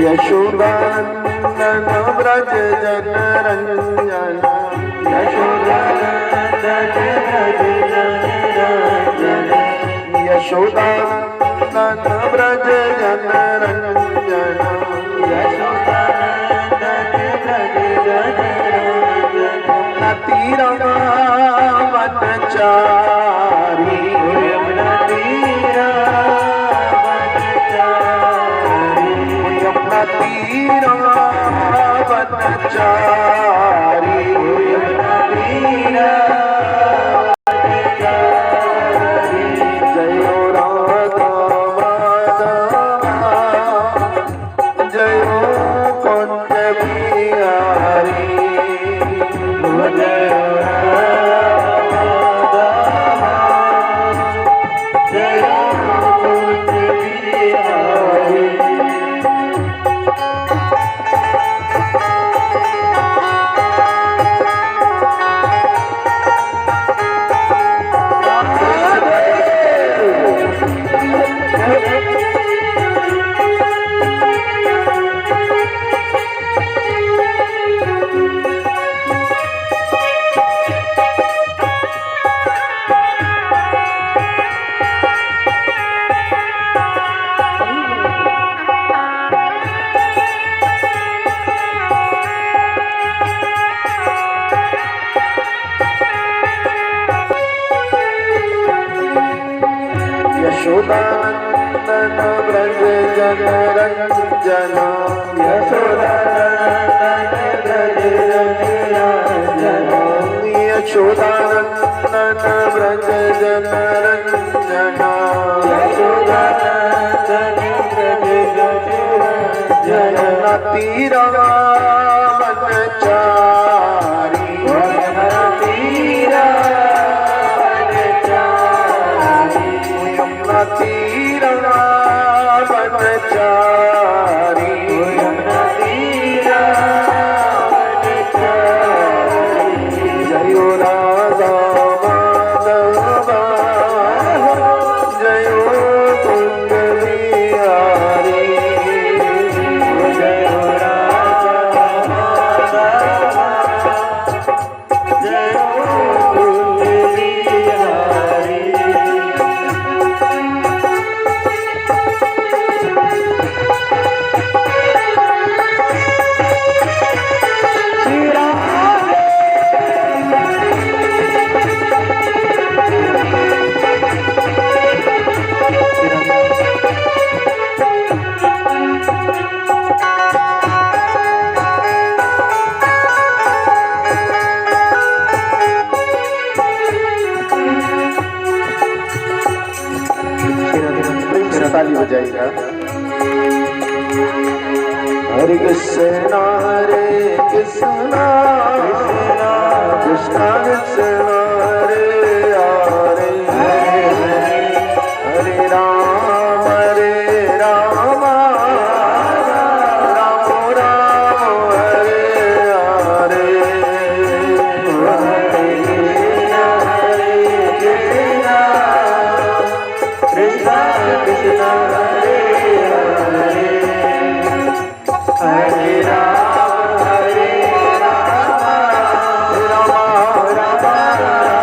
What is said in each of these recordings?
यशोदानंदन व्रज जनरंजन यशोदानंदन व्रज जनरंजन तीरमावनचारी तीरमावनचारी जयो राधा माधवा जयो कुंज बिहारी यशोदानंदन व्रज जनरंजन यशोदानंदन व्रज जनरंजन तीरमावनचारी तीरमावनचारी जयो राधा माधवा जयो कुंज बिहारी जयो राधा माधवा जयो कुंज बिहारी ताली बजाएगा। हरे कृष्णा कृष्णा कृष्णा हरे हरे हरे राम राम राम हरे हरे कृष्णा कृष्णा हरे राम राम राम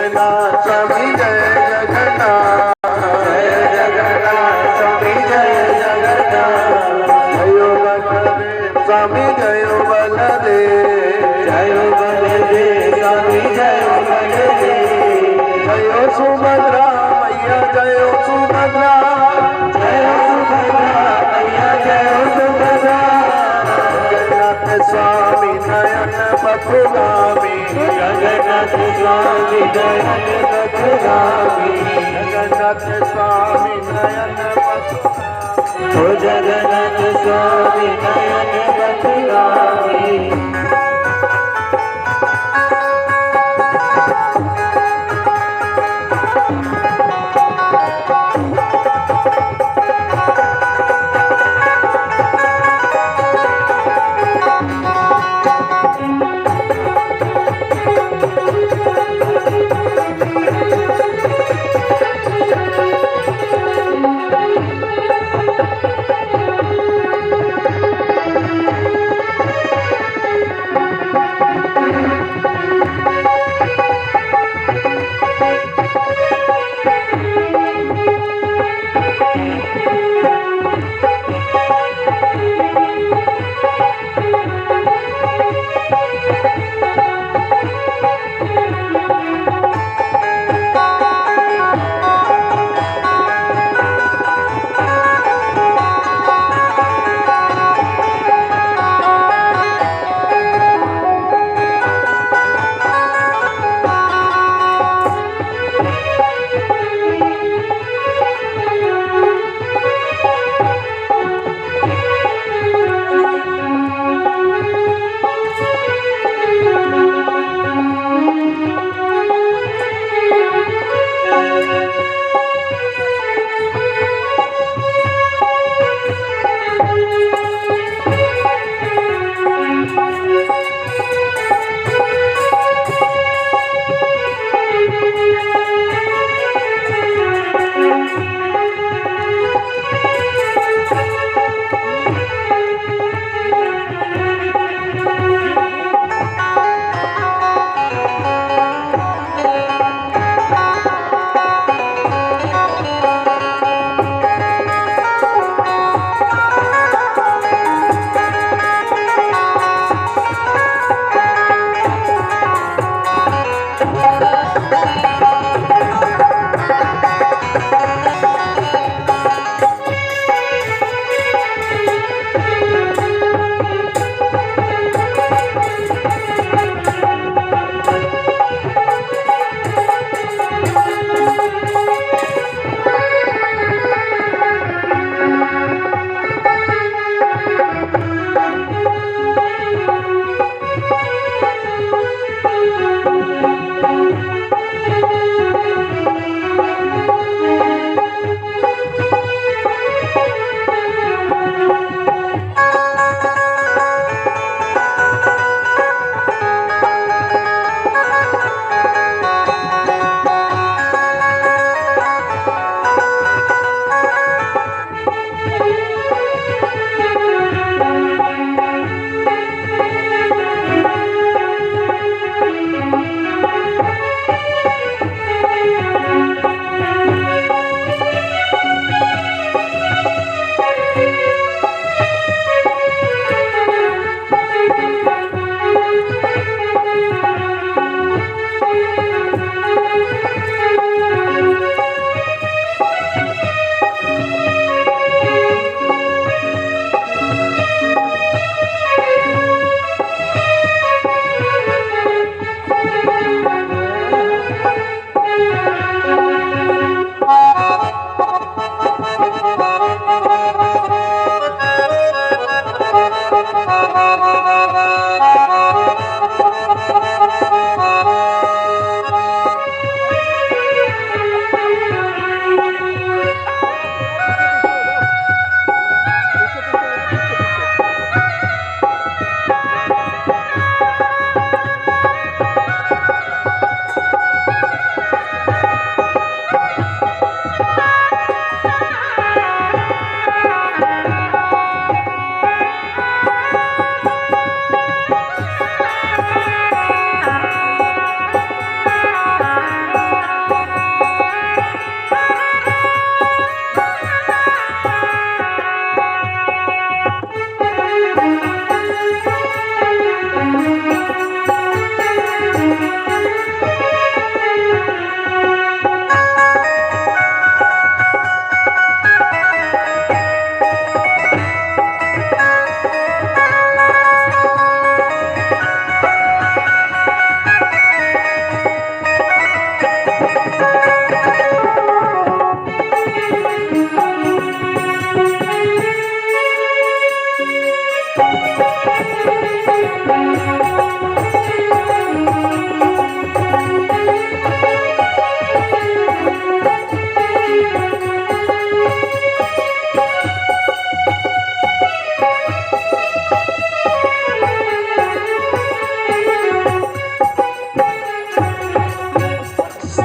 जगन्नाथ स्वामी जय जगन्नाथ जय जगन्नाथ स्वामी जय जगन्नाथ जयो बलदेव स्वामी जयो बलदेव जयो बलदेव स्वामी जयो बलदेव जयो सुभद्रा मैया जयो सुभद्रा जयो सुभद्रा मैया जयो सुभद्रा जगन्नाथ स्वामी नयन पथुगामी जगन्नाथ स्वामी नयन पथुगामी जगन्नाथ स्वामी नयन पथुगामी ओ जगन्नाथ स्वामी नयन पथुगामी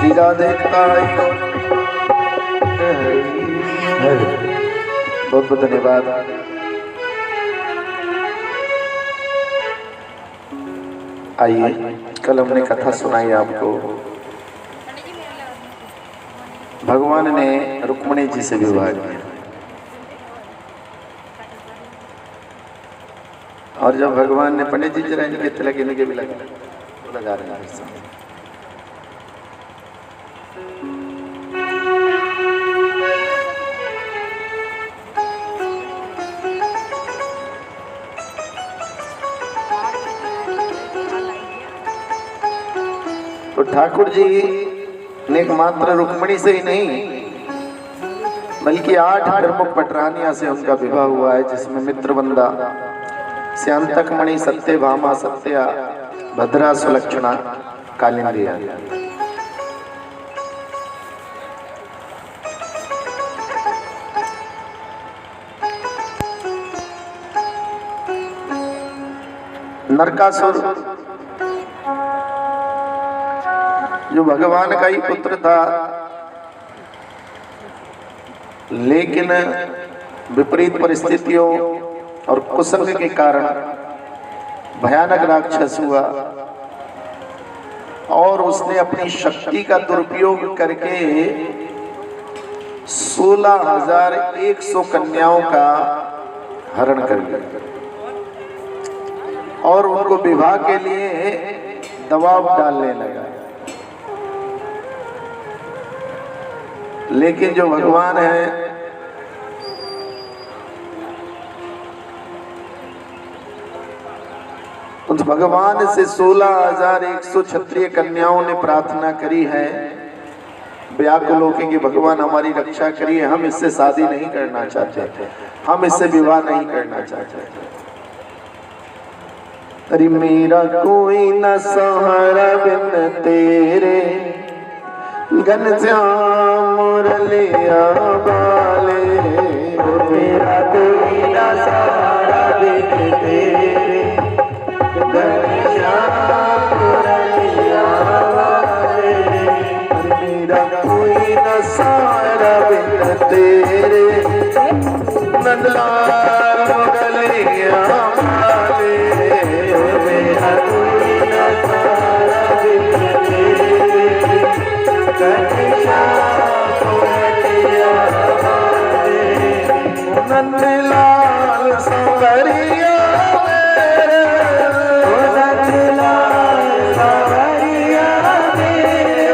श्री राधिका बहुत बहुत धन्यवाद। आइए, कल हमने कथा सुनाई आपको। भगवान ने रुक्मिणी जी से विवाह किया और जब भगवान ने पंडित जी जरा इनके तिलक इनके भी लगा रहे हैं। तो ठाकुर जी ने एकमात्र रुक्मिणी से ही नहीं बल्कि 8 प्रमुख पटरानिया से उनका विवाह हुआ है, जिसमें मित्रवंदा, श्यांतकमणि, सत्यभामा, सत्या, भद्रा, सुलक्षणा, कालिंदी। नरकासुर जो भगवान का ही पुत्र था, लेकिन विपरीत परिस्थितियों और कुसंग के कारण भयानक राक्षस हुआ और उसने अपनी शक्ति का दुरुपयोग करके 16,100 कन्याओं का हरण कर लिया और उनको विवाह के लिए दबाव डालने लगा। लेकिन जो भगवान है उस भगवान से 16,100 क्षत्रिय कन्याओं ने प्रार्थना करी है, व्याकुल होके कि भगवान हमारी रक्षा करिए, हम इससे शादी नहीं करना चाहते, हम इससे विवाह नहीं करना चाहते। अरे मेरा कोई न सहारा बिन तेरे, घनश्याम मुरलिया वाले, मेरा कोई न सहारा बिन तेरे, घनश्याम मुरलिया वाले, मेरा कोई न सहारा बिन तेरे, नंदलाल मुरलिया वाले, मेरा कोई न सहारा बिन तेरे, नंदलाल संवरिया मेरे, नंदलाल संवरिया मेरे,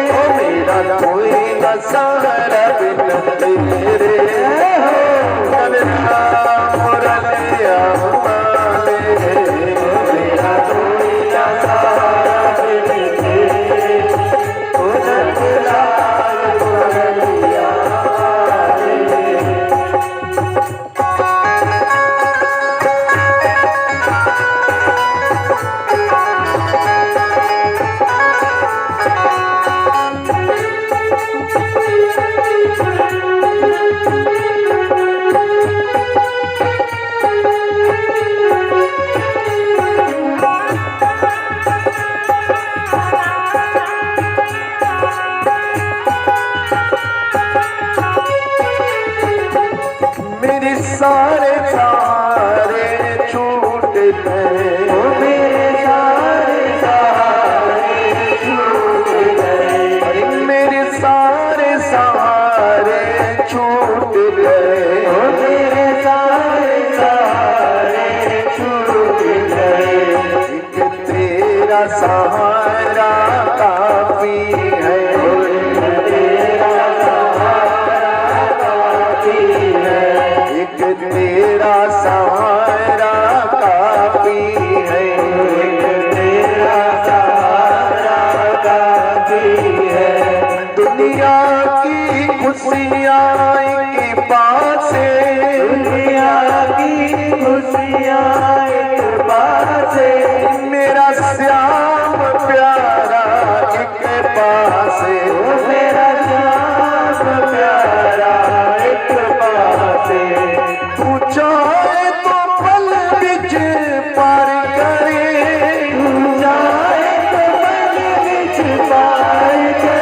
ओ मेरा कोई न सहारा बिन तेरे, नंदलाल मुरलिया वाले, मेरा कोई न सहारा बिन तेरे, सारे सहारे छूट गए, मेरे सारे सहारे छूट गए, मेरे सारे सहारे छूट गए, मेरे सारे सहारे छूट गए, एक तेरा सहारा काफी है, तेरा सहारा काफी है, तेरा सहारा काफी है, तेरा सहारा काफी है, दुनिया की खुशियाँ के पास, दुनिया की खुशियाँ के पास, मेरा श्याम प्यारा एक पास, मेरा श्याम प्यारा एक पास, तू चाहे तो पल बिच पार करे, तू चाहे तो पल बिच पार करे,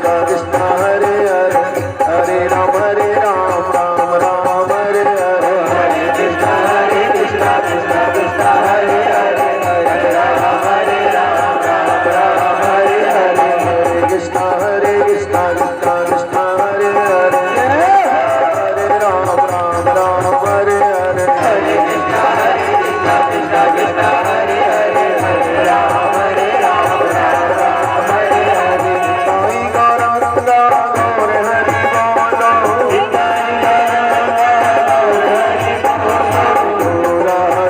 कृष्णा कृष्णा हरे हरे हरे राम राम राम हरे हरे हरे कृष्णा कृष्णा कृष्णा हरे हरे हरे राम राम राम हरे हरे हरे कृष्णा कृष्णा कृष्णा हरे हरे हरे राम राम हरे हरे हरे कृष्णा कृष्णा कृष्णा हरे हरे हरे राम राम हरे हरे साई गौरंगा गौर हरि बोलो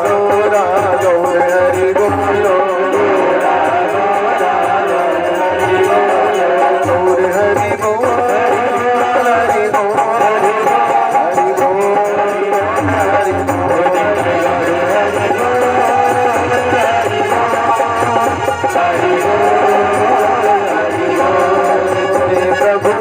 गौरा गौर हरि बोलो गौर हरि बोल हरि बोल हरि बोल हरि प्रभु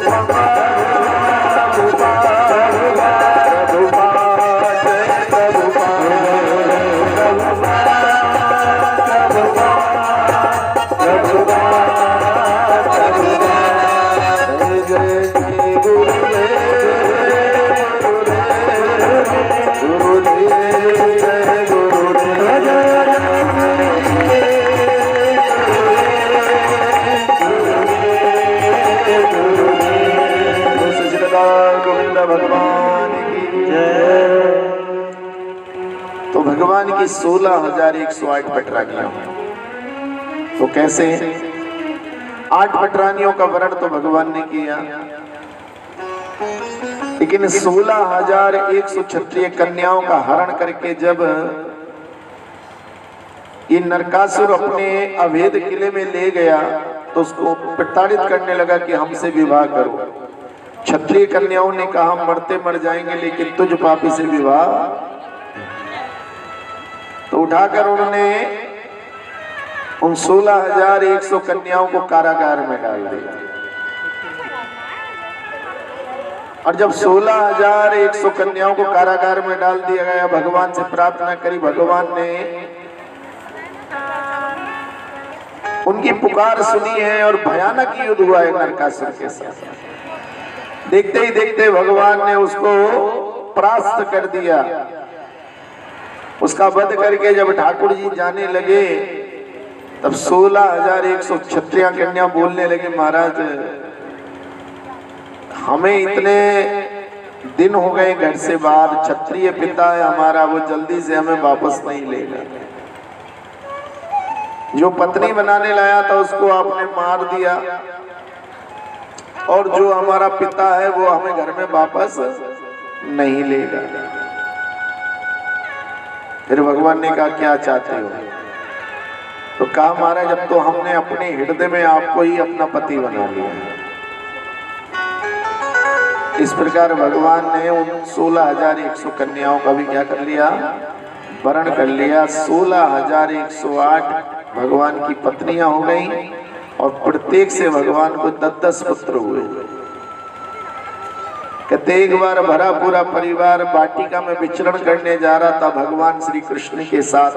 गोविंद भगवान की जय। तो भगवान की 16,108 पटरानियां। तो कैसे 8 पटरानियों का वर्ण तो भगवान ने किया, लेकिन 16,100 क्षत्रिय कन्याओं का हरण करके जब ये नरकासुर अपने अवैध किले में ले गया तो उसको प्रताड़ित करने लगा कि हमसे विवाह करो। क्षत्रिय कन्याओं ने कहा हम मरते मर जाएंगे लेकिन तुझ पापी से विवाह। तो उठाकर उन्होंने उन 16,100 कन्याओं को कारागार में डाल दिया। और जब 16,100 कन्याओं को कारागार में डाल दिया गया, भगवान से प्रार्थना करी, भगवान ने उनकी पुकार सुनी है और भयानक युद्ध हुआ है नरकासुर के साथ। देखते ही देखते भगवान ने उसको परास्त कर दिया। उसका वध करके जब ठाकुर जी जाने लगे तब 16,100 क्षत्रिय कन्या बोलने लगे, महाराज हमें इतने दिन हो गए घर से बाहर, क्षत्रिय पिता है हमारा, वो जल्दी से हमें वापस नहीं लेगा। जो पत्नी बनाने लाया था उसको आपने मार दिया, और जो हमारा पिता है वो हमें घर में वापस नहीं लेगा। फिर भगवान ने कहा क्या चाहते हो? तो कहा महाराज जब तो हमने अपने हृदय में आपको ही अपना पति बना लिया। इस प्रकार भगवान ने उन 16,100 कन्याओं का भी क्या कर लिया, वरण कर लिया। 16,108 भगवान की पत्नियां हो गई और प्रत्येक से भगवान को 10-10 पुत्र हुए। कहते एक बार भरा पूरा परिवार वाटिका में विचरण करने जा रहा था भगवान श्री कृष्ण के साथ,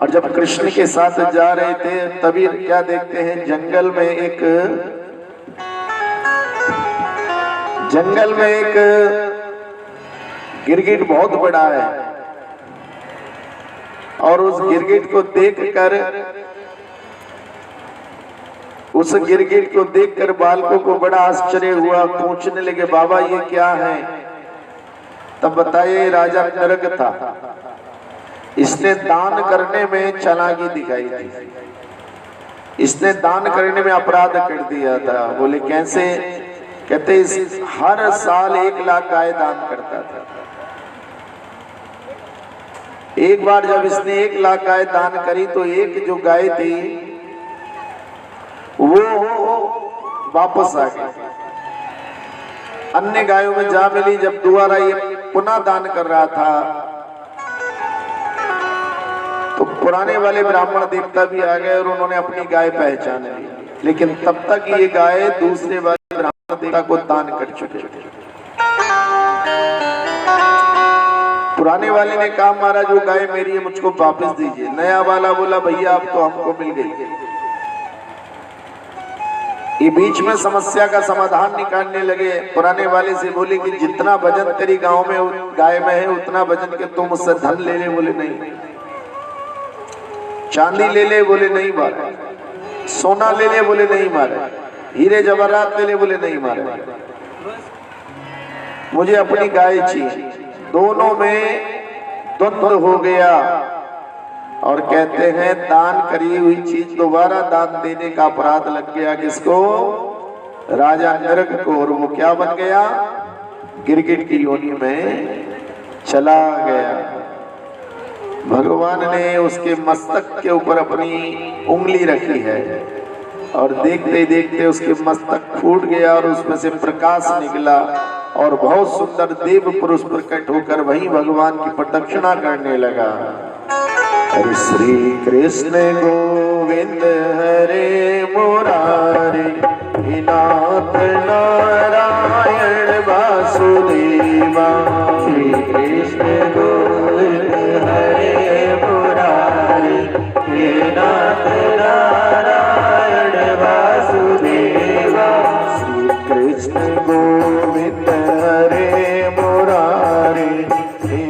और जब कृष्ण के साथ जा रहे थे तभी क्या देखते हैं, जंगल में एक गिरगिट बहुत बड़ा है, और उस गिरगिट को देखकर बालकों को बड़ा आश्चर्य हुआ। पूछने लगे बाबा ये क्या है? तब बताइए राजा नरक था, इसने दान करने में चालाकी दिखाई थी, इसने दान करने में अपराध कर दिया था। बोले कैसे? कहते हर साल 1 लाख गाय दान करता था। एक बार जब इसने 1 लाख गाय दान करी तो एक जो गाय थी वो वापस आ गई, अन्य गायों में जा मिली। जब दोबारा ये पुनः दान कर रहा था तो पुराने वाले ब्राह्मण देवता भी आ गए और उन्होंने अपनी गाय पहचान ली, लेकिन तब तक ये गाय दूसरे वाले ब्राह्मण देवता को दान कर चुके थे। पुराने वाले ने कहा महाराज वो गाय मेरी है, मुझको वापस दीजिए। नया वाला बोला भैया अब तो हमको मिल गई। ये बीच में समस्या का समाधान निकालने लगे। पुराने वाले से बोले कि जितना भजन तेरी गांव में गाय में है उतना भजन के तुम मुझसे धन ले ले। बोले नहीं। चांदी ले ले। बोले नहीं मारे। सोना ले ले। बोले नहीं मारे। हीरे जवाहरात ले ले। बोले नहीं मारे। मुझे अपनी गाय चाहिए। दोनों में द्वंद्व हो गया और कहते हैं दान करी हुई चीज दोबारा दान देने का अपराध लग गया। किसको? राजा नरक को। और वो क्या बन गया? गिरगिट की योनि में चला गया। भगवान ने उसके मस्तक के ऊपर अपनी उंगली रखी है और देखते देखते उसके मस्तक फूट गया और उसमें से प्रकाश निकला और बहुत सुंदर देव पुरुष प्रकट होकर वहीं भगवान की प्रदक्षिणा करने लगा। हरे श्री कृष्ण गोविंद हरे मुरारी नाथ नारायण वासुदेवा। श्री कृष्ण गोविंद हरे मुरारी नाथ नारायण वासुदेवा। श्री कृष्ण गोविंद हरे मुरारी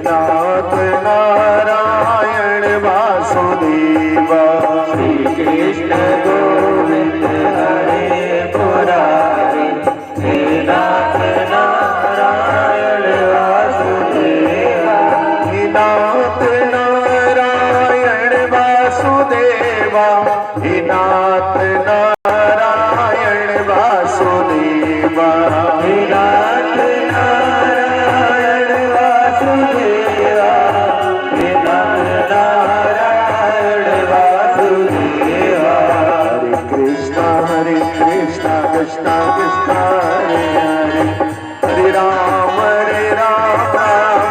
नाथ नारायण वासुदेवा। श्री कृष्ण गोविंद हरे मुरारी नाथ नारायण वासुदेवा। नाथ नारायण वासुदेवा। नाथ नारायण वासुदेवा। नाथ नारायण वासुदेवा। नाथ नारायण वासुदेवा। हरे कृष्णा कृष्णा कृष्णा हरे हरे। हरे राम राम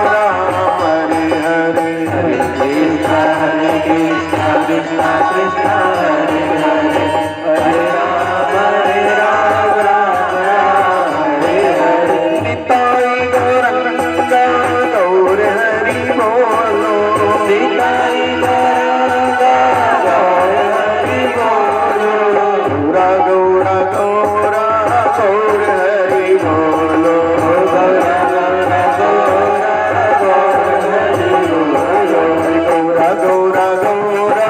राम हरे हरे। हरे कृष्णा कृष्णा कृष्णा हरे हरे। हरे राम राम हरे हरे। निताई गौरंगा गौर हरि बोलो। निताई गौरंगा गौर हरि बोलो। गौरा गौरा गौरा गौर हरि बोलो। गौरा गौरा गौरा गौर हरि बोलो। गौरा गौरा गौरा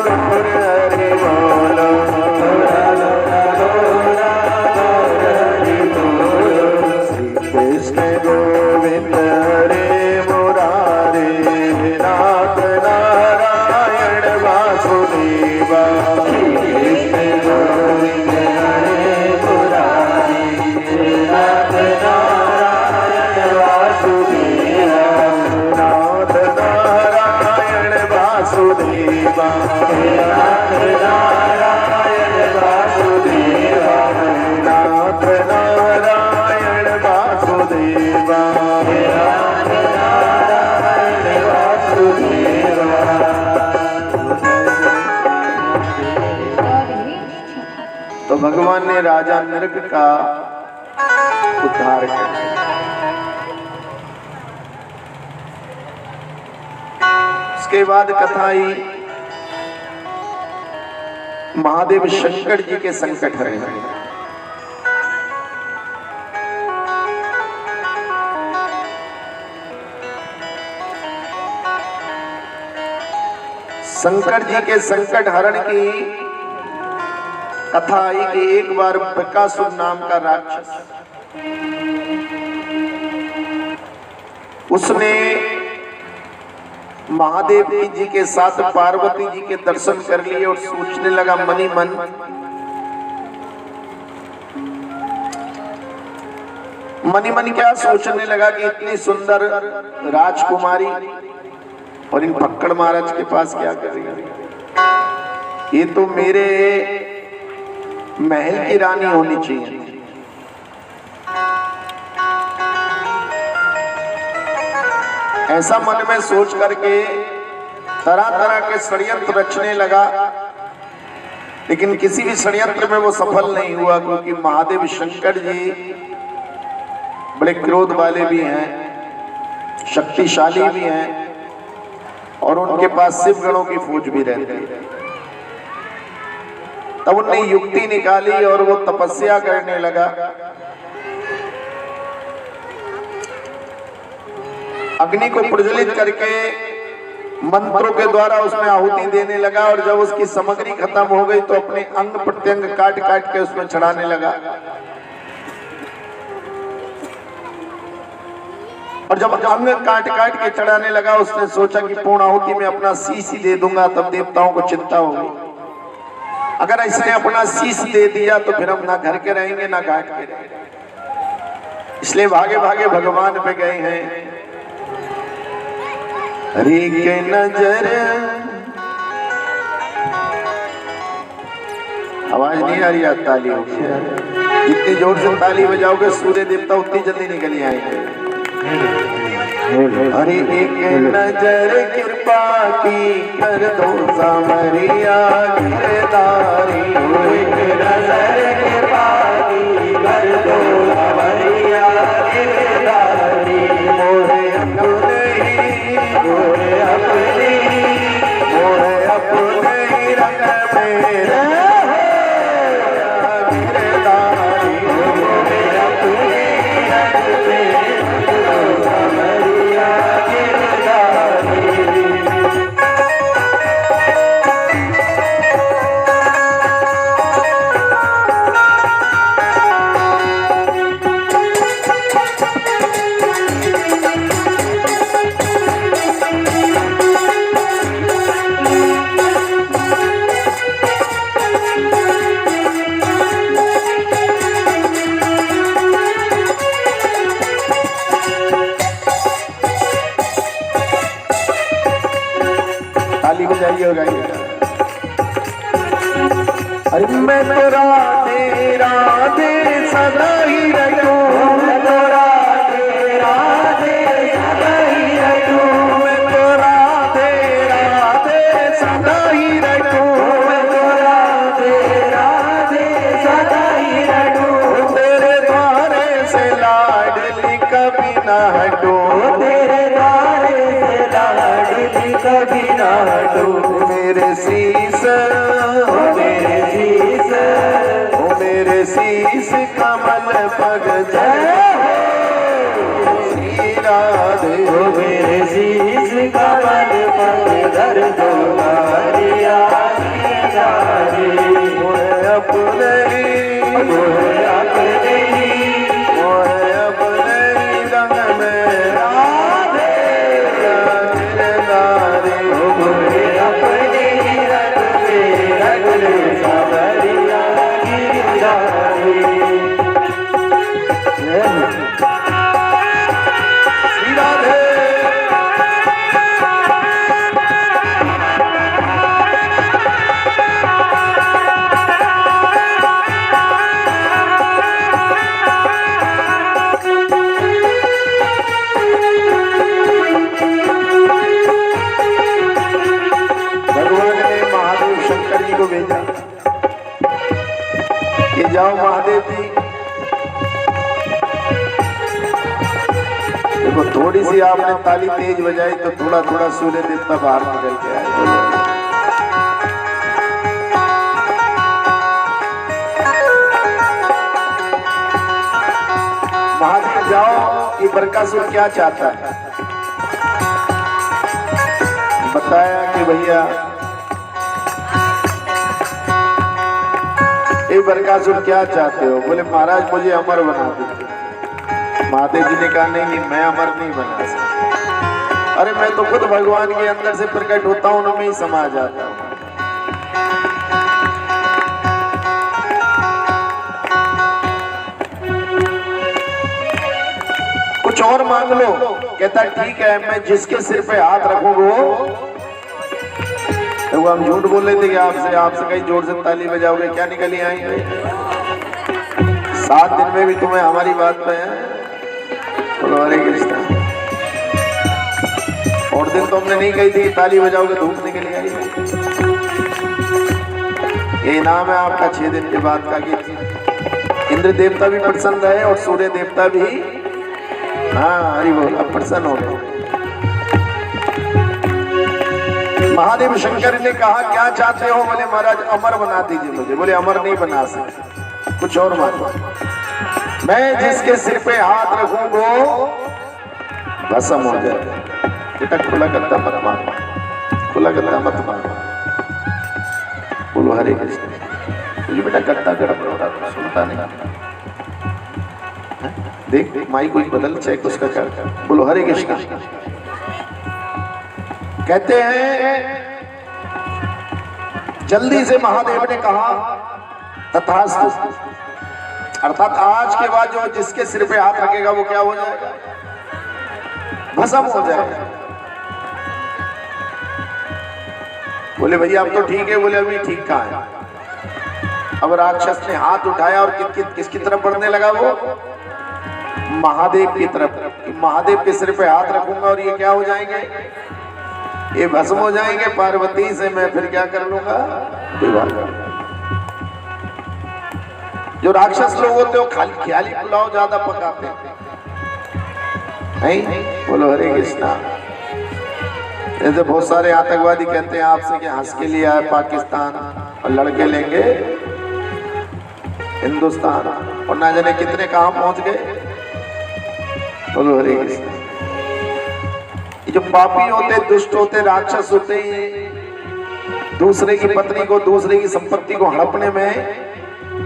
गौर हरि बोलो। गौरा गौरा गौरा गौर हरि बोलो। श्री कृष्ण गोविंद हरे मुरारी नाथ नारायण वासुदेवा। श्री कृष्ण गोविंद हरे मुरारी नाथ नारायण वासुदेवा। नाथ नारायण वासुदेवा। नाथ नारायण वासुदेवा। नाथ नारायण वासुदेवा। नाथ नारायण वासुदेवा। तो भगवान ने राजा नरक का उद्धार कर दिया। उसके बाद कथा आई महादेव शंकर जी के संकट हरे। शंकर जी के संकट हरण की कथा आई कि एक बार बकासुर नाम का राक्षस, उसने महादेव जी के साथ पार्वती जी के दर्शन कर लिए और सोचने लगा मनी मन क्या सोचने लगा कि इतनी सुंदर राजकुमारी और इन फक्कड़ महाराज के पास क्या करेगी। ये तो मेरे महल की रानी होनी चाहिए। ऐसा मन में सोच करके तरह तरह के षड्यंत्र रचने लगा, लेकिन किसी भी षड्यंत्र में वो सफल नहीं हुआ, क्योंकि महादेव शंकर जी बड़े क्रोध वाले भी हैं, शक्तिशाली भी हैं और उनके पास शिव गणों की फौज भी रहती है। तब उनने युक्ति निकाली और वो तपस्या करने लगा। अग्नि को प्रज्वलित करके मंत्रों के द्वारा उसमें आहुति देने लगा और जब उसकी सामग्री खत्म हो गई तो अपने अंग प्रत्यंग काट काट के उसमें चढ़ाने लगा। और जब अंग काट काट के चढ़ाने लगा उसने सोचा कि पूर्ण आहुति में अपना शीश ही दे दूंगा तब देवताओं को चिंता होगी। अगर इसने अपना शीश दे दिया तो फिर हम ना घर के रहेंगे ना घाट के रहेंगे। इसलिए भागे भागे भगवान पे गए हैं। हरि के नजर, आवाज नहीं आ रही, ताली होगी। जितनी जोर से ताली बजाओगे सूर्य देवता उतनी जल्दी निकल आएंगे। हरि एक नजर कृपा की कर दो सामरिया गिरधारी। एक नजर कृपा की कर दो सामरिया गिरधारी। मोरे अपने मोरे अपने मोरे अपने रंग मेरे गिरधारी। मोरे अपने रंग मेरे सामरिया गिरधारी। ताली बजाइए और गाइए। अरे मैं तो राधे राधे सदा ही रहूं। मैं तो राधे राधे सदा ही रहूं। मैं तो राधे राधे सदा ही रहूं। मैं तो राधे राधे सदा ही रहूं। तेरे द्वारे से लाडली कभी ना हटूं। तेरे द्वारे से लाडली कभी ना हटूं। मेरे शीश मेरे शीश मेरे शीश कमल पग जय श्री राधे। मेरे शीश कमल पग धर दो हरिया गिरधारी। मोहे अपने मोहे अपने मोहे अपने रंग में राधे गिरधारी। मोहे अपने रंग में रंग सावरिया गिरधारी। श्री राधे। भगवान ने महादेव शंकर जी को भेजा कि जाओ महादेव जी, देखो थोड़ी सी आपने ताली तेज बजाई तो थोड़ा थोड़ा सूर्य देवता बाहर निकल के आए। महादेव जाओ, ये बरकासुर क्या चाहता है? बताया कि भैया ये बरकासुर क्या चाहते हो? बोले महाराज मुझे अमर बना दीजिए। महादेव जी ने कहा नहीं मैं अमर नहीं बना सकता। अरे मैं तो खुद भगवान के अंदर से प्रकट होता हूं, उनमें ही समा जाता हूं। कुछ और मांग लो। कहता ठीक है, मैं जिसके सिर पे हाथ रखूंगा तो वो हम झूठ बोल रहे थे कि आपसे कहीं जोर से ताली बजाओगे, क्या निकली आएंगे? 7 दिन में भी तुम्हें हमारी बात पे है। बोलो हरे कृष्णा। और दिन तो हमने नहीं कही थी ताली बजाओगे धूप निकली आई। ये नाम है आपका 6 दिन के बाद का कि इंद्र देवता भी प्रसन्न रहे और सूर्य देवता भी। हाँ हरि बोल, अब प्रसन्न हो गए। महादेव शंकर ने कहा क्या चाहते हो? बोले महाराज अमर बना दीजिए मुझे। बोले अमर नहीं बना सकते, कुछ और मांगो। मैं जिसके सिर पे हाथ रखूं वो भस्म हो जाए। बेटा खुला गद्दा मत मारो, खुला गद्दा मत मारो। बोलो हरे कृष्ण। तुझे बेटा गद्दा गड़बड़ हो रहा, सुनता नहीं। देख माई कोई बदल चेक उसका क्या। बोलो हरे कृष्ण। कहते हैं जल्दी से महादेव ने कहा तथास्तु, अर्थात आज के बाद जो जिसके सिर पे हाथ रखेगा वो क्या हो जाएगा? भस्म हो जाएगा। बोले भैया अब तो ठीक है। बोले अभी ठीक कहाँ है? अब राक्षस ने हाथ उठाया और किसकी तरफ बढ़ने लगा? वो महादेव की तरफ। महादेव के सिर पे हाथ रखूंगा और ये क्या हो जाएंगे? ये भस्म हो जाएंगे। पार्वती से मैं फिर क्या कर लूंगा? विवाह कर लूंगा। जो राक्षस लोग होते हो खाली ख्याली पुलाव ज्यादा पकाते नहीं। बोलो हरे कृष्णा। जैसे बहुत सारे आतंकवादी कहते हैं आपसे कि हंस के लिए आए पाकिस्तान और लड़के लेंगे हिंदुस्तान, और ना जाने कितने कहां पहुंच गए। बोलो हरे कृष्ण। ये जो पापी होते, दुष्ट होते, राक्षस होते हैं, दूसरे की पत्नी को, दूसरे की संपत्ति को हड़पने में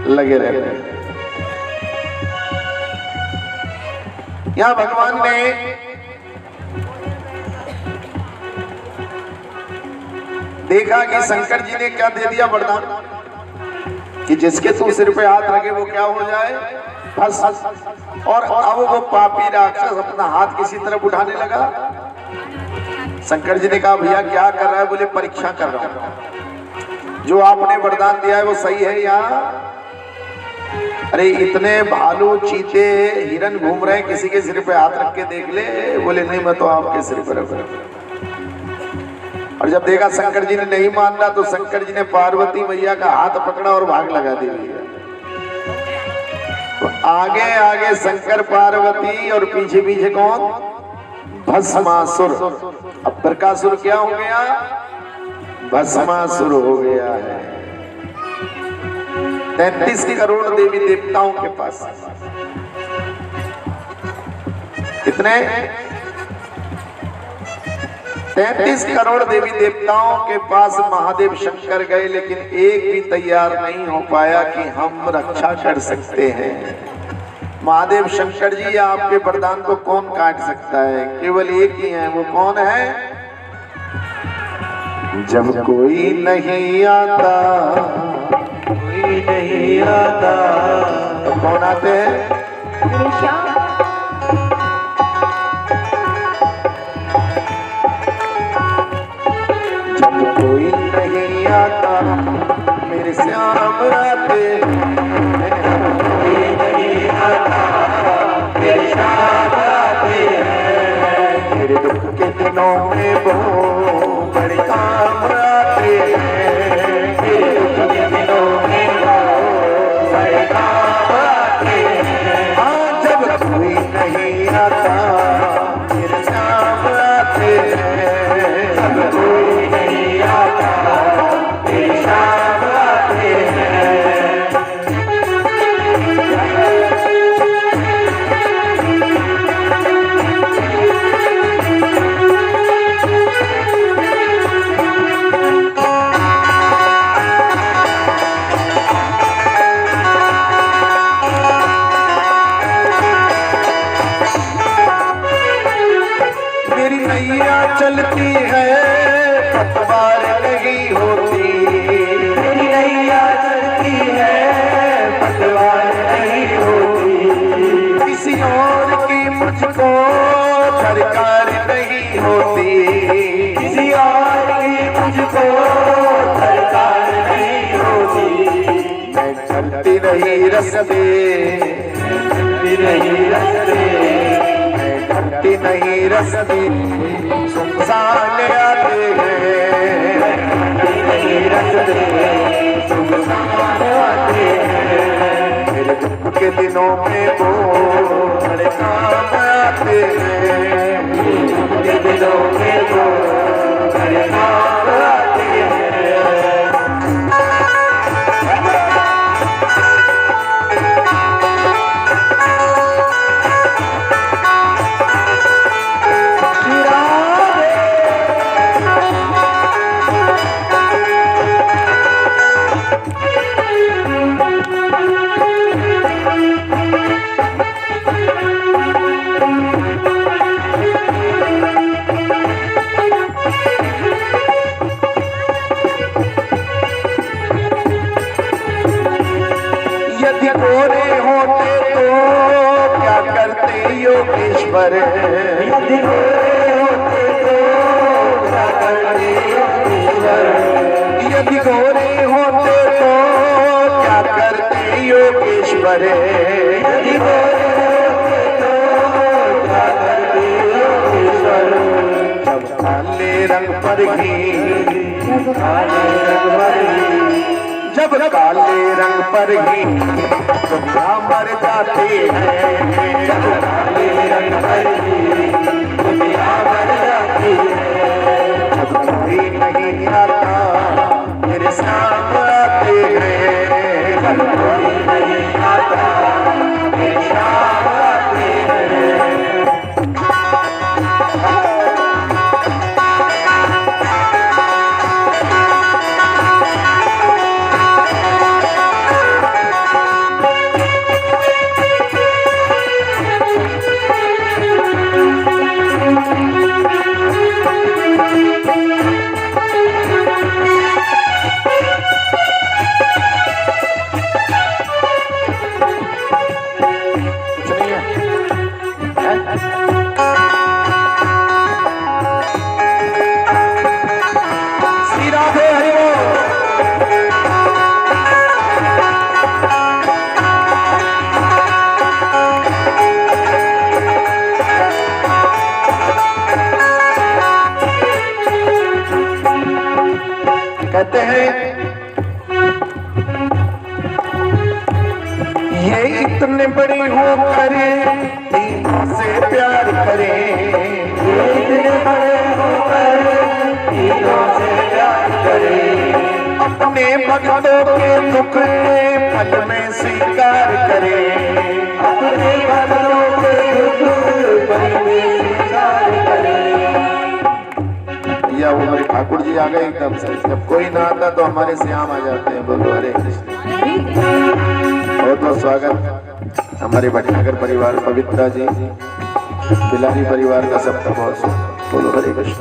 लगे रहते हैं। यहां भगवान ने देखा कि शंकर जी ने क्या दे दिया वरदान कि जिसके तू सिर पे हाथ रखे वो क्या हो जाए? बस। और अब वो पापी राक्षस अपना हाथ किसी तरफ उठाने लगा। शंकर जी ने कहा भैया क्या कर रहा है? बोले परीक्षा कर रहा हूं, जो आपने वरदान दिया है वो सही है या? अरे इतने भालू, चीते, हिरन घूम रहे हैं, किसी के सिर पे हाथ रख के देख ले। बोले नहीं मैं तो आपके सिर पर रख रहा। और जब देखा शंकर जी ने नहीं मानना तो शंकर जी ने पार्वती मैया का हाथ पकड़ा और भाग लगा दी। तो आगे आगे शंकर पार्वती और पीछे पीछे कौन? भस्मासुर। अब बरकासुर क्या हो गया? भस्मासुर हो गया है। 33 करोड़ देवी देवताओं के पास। कितने? 33 करोड़ देवी देवताओं के पास महादेव शंकर गए, लेकिन एक भी तैयार नहीं हो पाया कि हम रक्षा कर सकते हैं। महादेव शंकर जी आपके वरदान को कौन काट सकता है? केवल एक ही है। वो कौन है? जब कोई नहीं आता, कोई नहीं आता तो कौन आते हैं? कोई नहीं आता मेरे श्याम आते, कोई नहीं आता मेरे श्याम आते हैं। मेरे दुख के दिनों में वो बड़े काम आते हैं। मेरे दुख के दिनों में वो बड़े काम आते हैं। हाँ जब कोई नहीं आता मेरे श्याम आते हैं। जब कोई नहीं आता मेरे श्याम आते हैं। मेरी नैया चलती है पतवार नहीं होती। मेरी नैया चलती है पतवार नहीं होती। किसी और की मुझको सरकार नहीं होती। किसी और की मुझको सरकार नहीं होती। मैं चलती रही रस्ते, चलती रही रस्ते, चलती नहीं रस्ते सुनसान आते हैं। चलती नहीं रस्ते सुनसान आते हैं। मेरे दुख के दिनों में वो बड़े काम आते हैं। मेरे दुख के दिनों में वो यदि गोरे होते तो क्या करते योगेश्वर, यदि गोरे होते तो क्या करते योगेश्वर, यदि गोरे होते तो क्या करते योगेश्वर, यदि गोरे होते तो क्या करते योगेश्वर। जब काले रंग पर ही, जब काले रंग पर ही, जब काले रंग पर ही दुनिया मर जाती है, जब काले रंग पर ही दुनिया मर जाती है। जब कोई नहीं आता मेरे सामने आते हैं, जब कोई नहीं आता मेरे सामने आते हैं। कहते हैं ये इतने बड़े होकर तीनों से प्यार करें, ये इतने बड़े होकर तीनों से प्यार करें। अपने भक्तों के दुख पल में स्वीकार करें, अपने भक्तों के दुख पल में स्वीकार करें। या वो हमारे ठाकुर जी आ गए एकदम से, जब कोई ना आता तो हमारे श्याम आ जाते हैं। बोलो हरे कृष्ण। बहुत बहुत स्वागत हमारे भटनागर परिवार, पवित्रा जी, बिलारी परिवार का सबका बहुत स्वागत। बोलो हरे कृष्ण।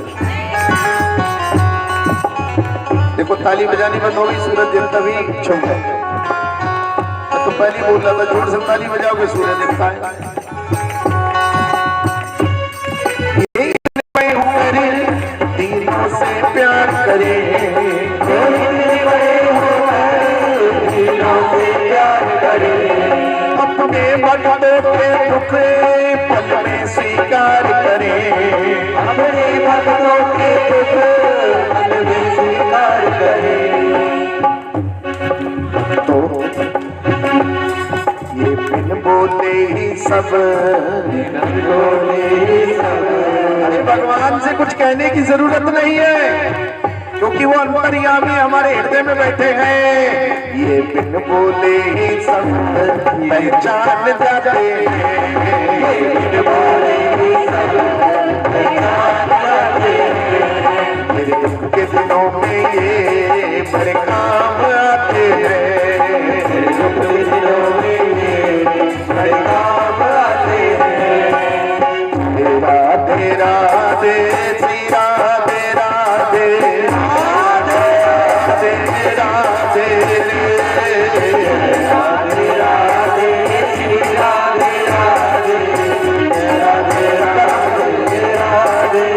देखो ताली बजानी बंद हो गई, सूरज देवता भी छुप गए। तो पहले बोल रहा था जोर से ताली बजाओगे सूरज दिखता है। प्यार करें, प्यार करें। अपने भक्तों के दुख पल में स्वीकार करें, अपने भक्तों के दुख पल में स्वीकार करें। तो ये बिन बोले ही सब, बिन बोले ही सब। अरे भगवान से कुछ कहने की जरूरत नहीं है, क्योंकि वो अंतर्यामी हमारे हृदय में बैठे हैं। ये बिन बोले ही सब पहचान जाते हैं, ये बिन बोले ही सब पहचान जाते हैं। मेरे दुख के दिनों में ये बड़े काम आते हैं, मेरे दुख के दिनों में ये बड़े काम आते हैं। राधे राधे श्री राधे राधे, राधे राधे राधे राधे राधे श्री राधे राधे, राधे राधे राधे।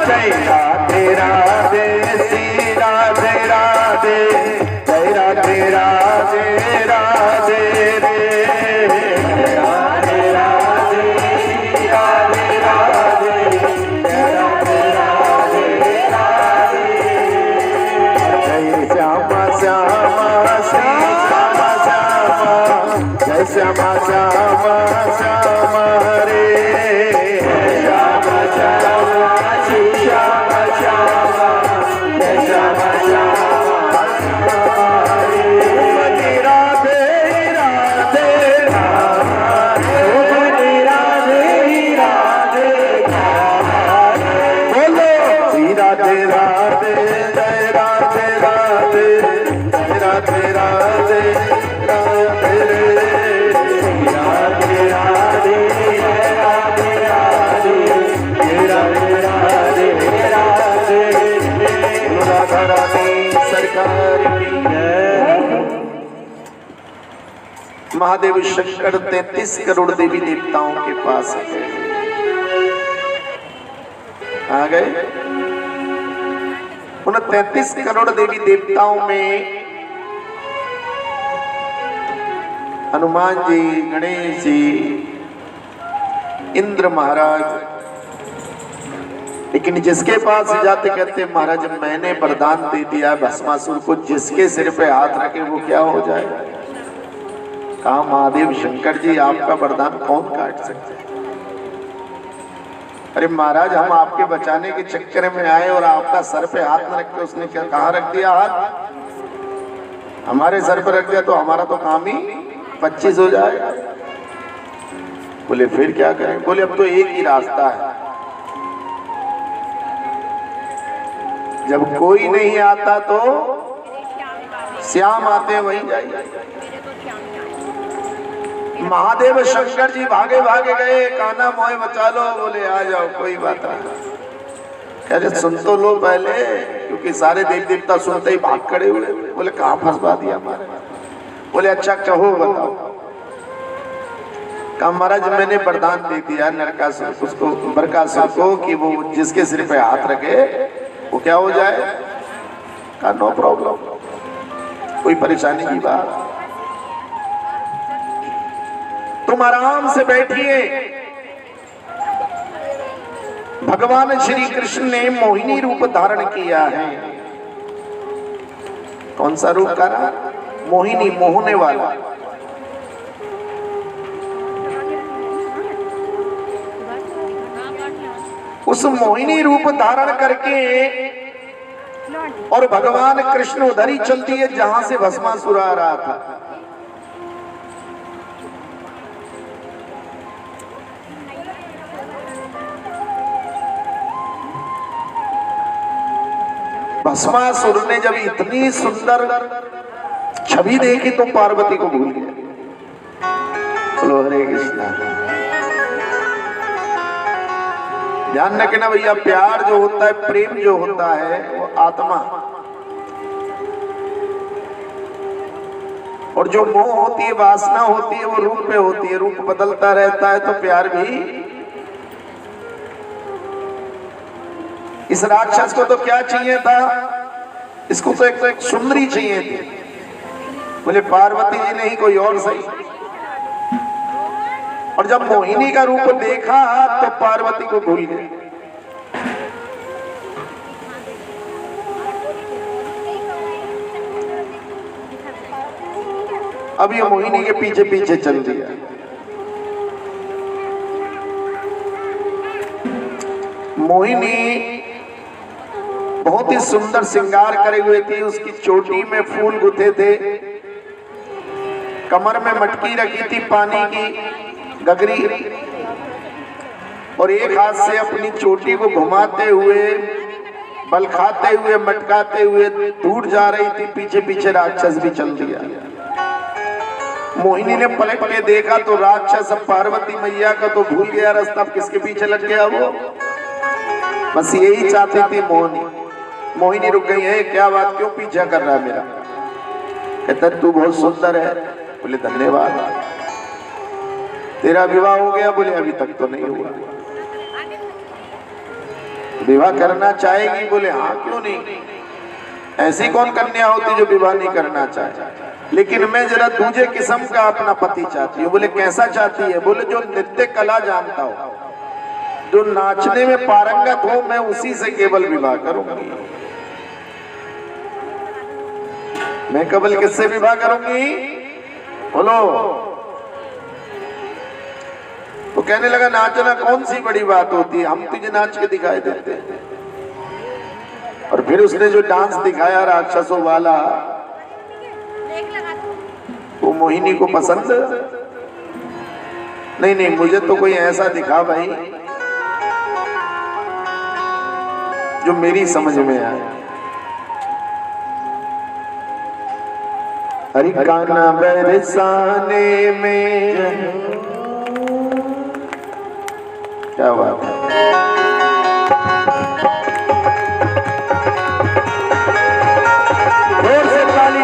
जय राधे राधे श्री राधे राधे, जय राधे राधे राधे रे। श्यामा श्यामा श्यामा रे, श्यामा श्यामा श्यामा श्यामा महादेव शंकर 33 करोड़ देवी देवताओं के पास आ गए। उन 33 करोड़ देवी देवताओं में हनुमान जी, गणेश जी, इंद्र महाराज, लेकिन जिसके पास जाते कहते महाराज मैंने वरदान दे दिया भस्मासुर को, जिसके सिर पे हाथ रखे वो क्या हो जाएगा। कहा महादेव शंकर जी आपका वरदान कौन काट सकते हैं। अरे महाराज हम आपके बचाने के चक्कर में आए और आपका सर पे हाथ न रख के उसने क्या कहाँ रख दिया हाथ, हमारे सर पे रख दिया तो हमारा तो काम ही 25 हो जाएगा। बोले फिर क्या करें। बोले अब तो एक ही रास्ता है, जब कोई नहीं आता तो श्याम आते हैं वहीं जाइए। महादेव शंकर जी भागे भागे गए, कान्हा मोहे बचा लो। बोले आ जाओ कोई बात नहीं। कह रहे सुन तो लो पहले, क्योंकि सारे देव देवता सुनते ही भाग खड़े हुए। बोले कहाँ फंसवा दिया हमारे। बोले अच्छा कहो बताओ। कहा महाराज मैंने वरदान दे दिया नरकासुर उसको, बरकासुर को कि वो जिसके सिर पे हाथ रखे वो क्या हो जाए। कहा नो प्रॉब्लम, कोई परेशानी की बात, तुम आराम से बैठिए। भगवान श्री कृष्ण ने मोहिनी रूप धारण किया है। कौन सा रूप करा? मोहिनी, मोहने वाला। उस मोहिनी रूप धारण करके और भगवान कृष्ण उधर ही चल दिए जहां से भस्मासुर आ रहा था। भस्मासुर ने जब इतनी सुंदर छवि देखी तो पार्वती को भूल गया। बोलो हरे कृष्णा। ध्यान रखना भैया, प्यार जो होता है, प्रेम जो होता है वो आत्मा, और जो मोह होती है, वासना होती है, वो रूप पे होती है। रूप बदलता रहता है तो प्यार भी। इस राक्षस को तो क्या चाहिए था, इसको तो एक सुंदरी चाहिए थी। बोले पार्वती जी नहीं, कोई और सही। और जब मोहिनी का रूप देखा तो पार्वती को भूल गए। अब ये मोहिनी के पीछे पीछे चल दिया। मोहिनी बहुत ही सुंदर श्रृंगार करे हुए थी। उसकी चोटी में फूल गुथे थे, कमर में मटकी रखी थी पानी की गगरी, और एक हाथ से अपनी चोटी को घुमाते हुए, बल खाते हुए, मटकाते हुए दूर जा रही थी। पीछे पीछे राक्षस भी चल दिया। मोहिनी ने पलट के देखा तो राक्षस पार्वती मैया का तो भूल गया रास्ता, किसके पीछे लग गया वो। बस यही चाहती थी मोहिनी। मोहिनी रुक गई है, क्या बात, क्यों पीछा कर रहा है मेरा। कहता तू बहुत सुंदर है। बोले धन्यवाद। तेरा विवाह हो गया? बोले अभी तक तो नहीं हुआ। विवाह करना चाहेगी? बोले हाँ क्यों नहीं, ऐसी कौन कन्या होती जो विवाह नहीं करना चाहे, लेकिन मैं जरा दूसरे किस्म का अपना पति चाहती हूँ। बोले कैसा चाहती है? बोले जो नृत्य कला जानता हो, जो नाचने में पारंगत हो, मैं उसी से केवल विवाह करूंगी। मैं केवल किससे विवाह करूंगी? बोलो। तो कहने लगा नाचना कौन सी बड़ी बात होती है, हम तुझे नाच के दिखाई देते हैं। और फिर उसने जो डांस दिखाया राक्षसों वाला, वो मोहिनी को पसंद नहीं। नहीं मुझे तो कोई ऐसा दिखा भाई जो मेरी समझ में आए। हरि कान्हा बरसाने में, क्या बात है। जोर से ताली।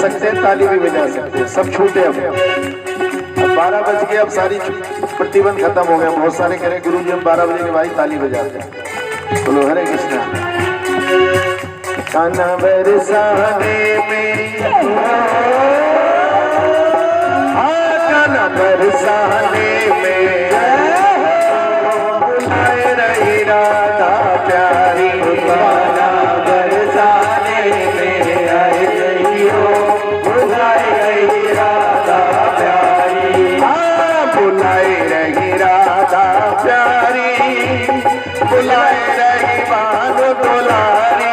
सकते हैं, ताली भी बजा सकते हैं, सब छूटे। अब 12 बज गए, अब सारी प्रतिबंध खत्म हो गया। बहुत सारे कह रहे गुरु जी हम 12 बजे के बाद ताली बजाते हैं। बोलो हरे कृष्णा। कान्हा बरसाने में, कान्हा बरसाने में बुलाए रही राधा प्यारी, कान्हा बरसाने में आए रहियो, बुलाए रही राधा प्यारी, बुलाए रही राधा प्यारी, बुलाए रही बानो दुलारी,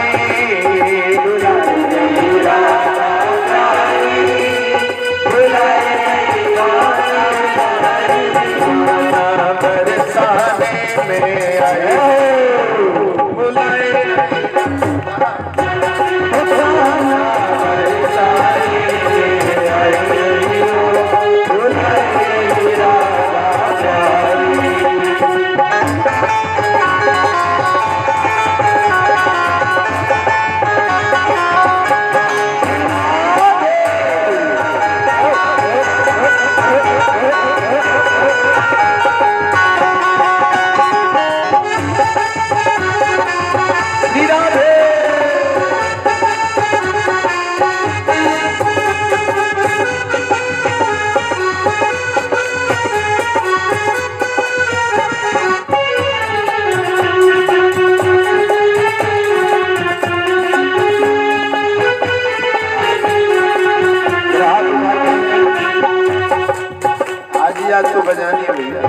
आज तो बजानी है भैया,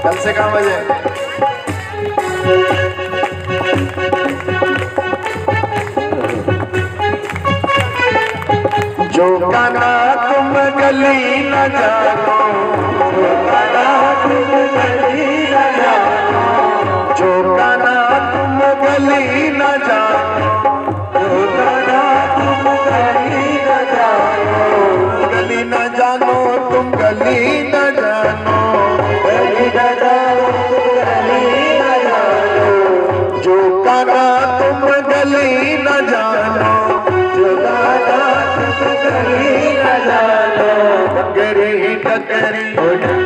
कल से कहाँ बजाएंगे। जो गाना तुम गली न जानो, जो गाना तुम गली न जानो, जो गाना तुम गली न जानो, जो गाना तुम गली न जानो, गली न जानो तुम गली न जानो, गली न जानो गली न जानो, जो गाना तुम गली न जानो, जो गाना तुम गली न जानो, डगरी डगरी डगरी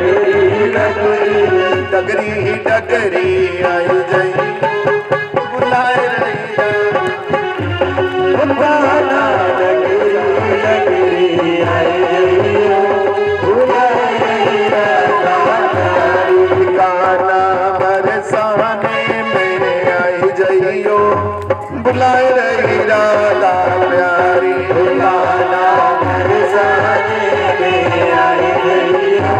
डगरी डगरी आई जाई, बुलाए रही गाना, डगरी डगरी आई जाई, गाना बरसाने में आई जाइयो, बुलाए रही राधा प्यारी, गाना बरसाने में आई जाइयो,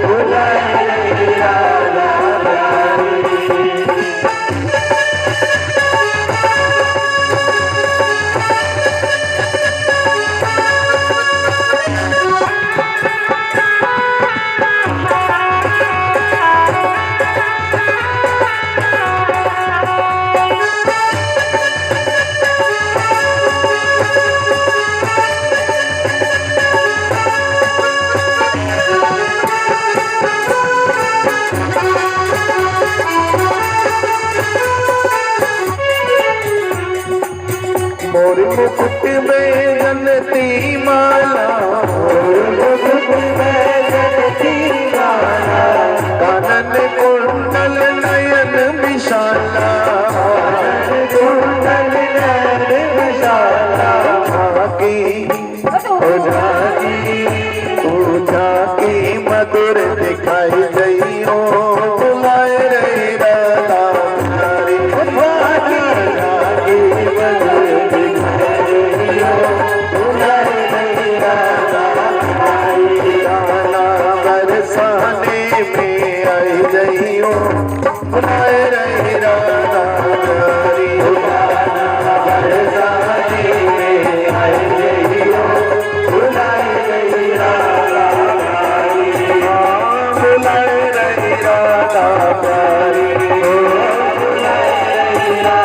बुलाए रही राधा प्यारी। मोर मुकुट में जनती माला, मोर मुकुट में जनती माला, कानन कुंडल नयन विशाला, कानन कुंडल नयन विशाला, झाकी झाकी मधुर दिखाई गई हो, बुलाए रही राधा प्यारी, झाकी मधुर में आई जाइयो, बुलाए रही राधा प्यारी, गाना बरसाने में आई जाइयो, बुलाए रही राधा प्यारी, बुलाए रही राधा प्यारी, बुलाए रही राधा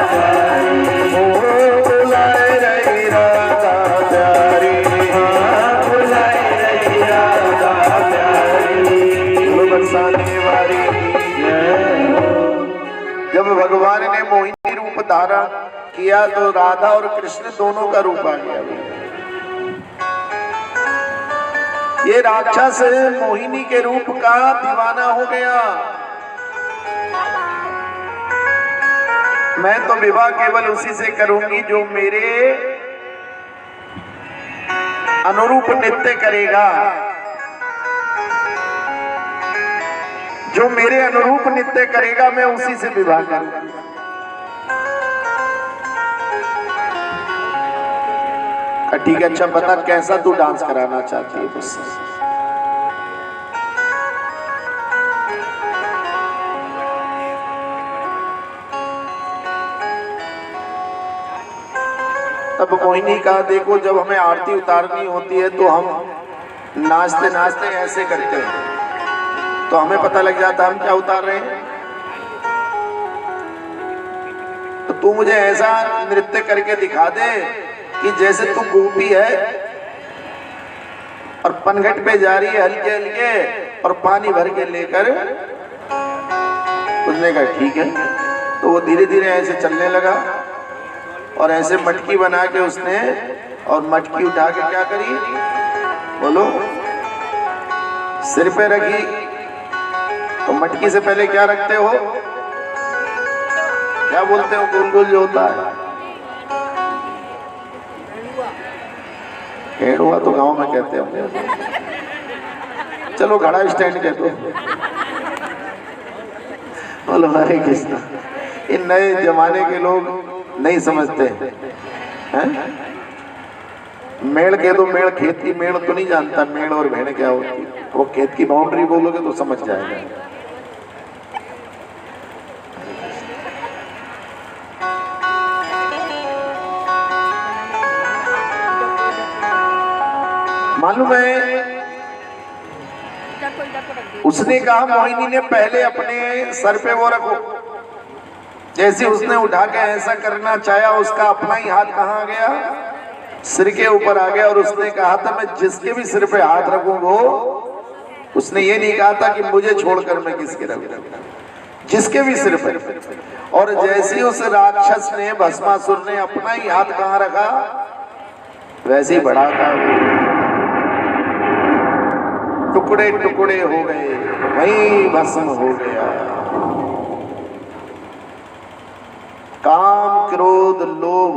प्यारी, बुलाए रही राधा प्यारी, बुलाए रही राधा प्यारी, बरसाने वाली। जब भगवान ने मोहिनी रूप धारण किया तो राधा और कृष्ण दोनों का रूप आ गया। ये राक्षस मोहिनी के रूप का दीवाना हो गया। मैं तो विवाह केवल उसी से करूंगी जो मेरे अनुरूप नृत्य करेगा, जो मेरे अनुरूप नृत्य करेगा मैं उसी से विवाह करूंगा। ठीक है, अच्छा बता कैसा तू डांस कराना चाहती है मुझसे? तब मोहिनी कहा देखो जब हमें आरती उतारनी होती है तो हम नाचते नाचते ऐसे करते हैं, तो हमें पता लग जाता हम क्या उतार रहे हैं। तो तू मुझे ऐसा नृत्य करके दिखा दे कि जैसे तू गोपी है और पनघट पे जा रही है हल्के हल्के और पानी भर के लेकर। उसने कहा ठीक है। तो वो धीरे धीरे ऐसे चलने लगा और ऐसे मटकी बना के उसने, और मटकी उठा के क्या करी बोलो, सिर पे रखी। तो मटकी से पहले क्या रखते हो, क्या बोलते हो, गोल गोल जो होता है, हेड़ुआ तो गांव में कहते हैं, चलो घड़ा स्टैंड कहते हैं। बोलो हरे कृष्ण। इन नए जमाने के लोग नहीं समझते हैं। मेड़ कह दो, मेड़ खेत की मेड़ तो नहीं जानता मेड़ और भेड़ क्या होती है। वो खेत की बाउंड्री बोलोगे तो समझ जाएगा। मालूम है उसने कहा मोहिनी ने पहले अपने सर पे वो रखो। जैसे उसने उठा के ऐसा करना चाहा उसका अपना ही हाथ कहाँ गया, सिर के ऊपर आ गया। और उसने कहा था मैं जिसके भी सिर पे हाथ रखूं वो, उसने ये नहीं कहा था कि मुझे छोड़कर मैं किसके रखूं, जिसके भी सिर पे। और जैसे उस राक्षस ने भस्मासुर ने अपना ही हाथ कहाँ रखा वैसे ही बढ़ा का टुकड़े टुकड़े हो गए, वहीं भस्म हो गया। काम क्रोध लोभ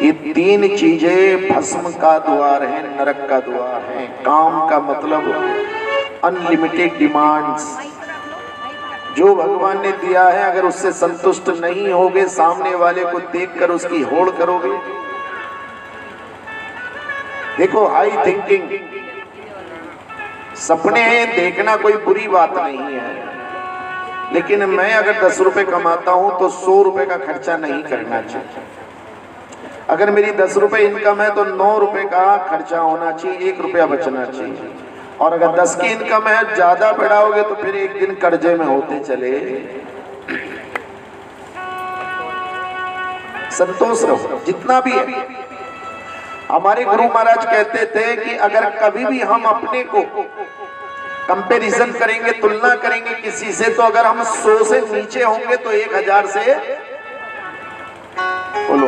ये तीन चीजें भस्म का द्वार है, नरक का द्वार है। काम का मतलब अनलिमिटेड डिमांड्स, जो भगवान ने दिया है अगर उससे संतुष्ट नहीं होगे, सामने वाले को देखकर उसकी होड़ करोगे। देखो हाई थिंकिंग, सपने देखना कोई बुरी बात नहीं है, लेकिन मैं अगर 10 रुपए कमाता हूं तो 100 रुपए का खर्चा नहीं करना चाहिए। अगर मेरी 10 रुपए इनकम है तो 9 रुपए का खर्चा होना चाहिए, 1 रुपया बचना चाहिए। और अगर 10 की इनकम है, ज्यादा बढ़ाओगे तो फिर एक दिन कर्जे में होते चले। संतोष रहो जितना भी है। हमारे गुरु महाराज कहते थे कि अगर कभी भी हम अपने को कंपैरिजन करेंगे, तुलना करेंगे किसी से, तो अगर हम 100 से नीचे होंगे तो 1000 से बोलो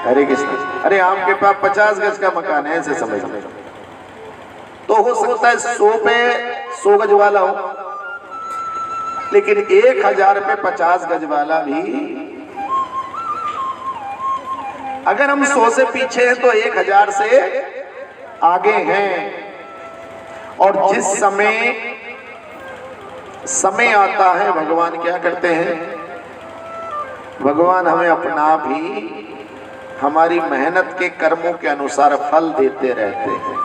हरे कृष्ण। अरे आपके पास 50 गज का मकान है ऐसे समझ लो, तो हो सकता है 100 पे 100 गज वाला हो, लेकिन 1000 पे 50 गज वाला भी। अगर हम 100 से पीछे हैं तो 1000 से आगे हैं। और जिस समय आता है भगवान क्या करते हैं, भगवान हमें अपना भी हमारी मेहनत के कर्मों के अनुसार फल देते रहते हैं।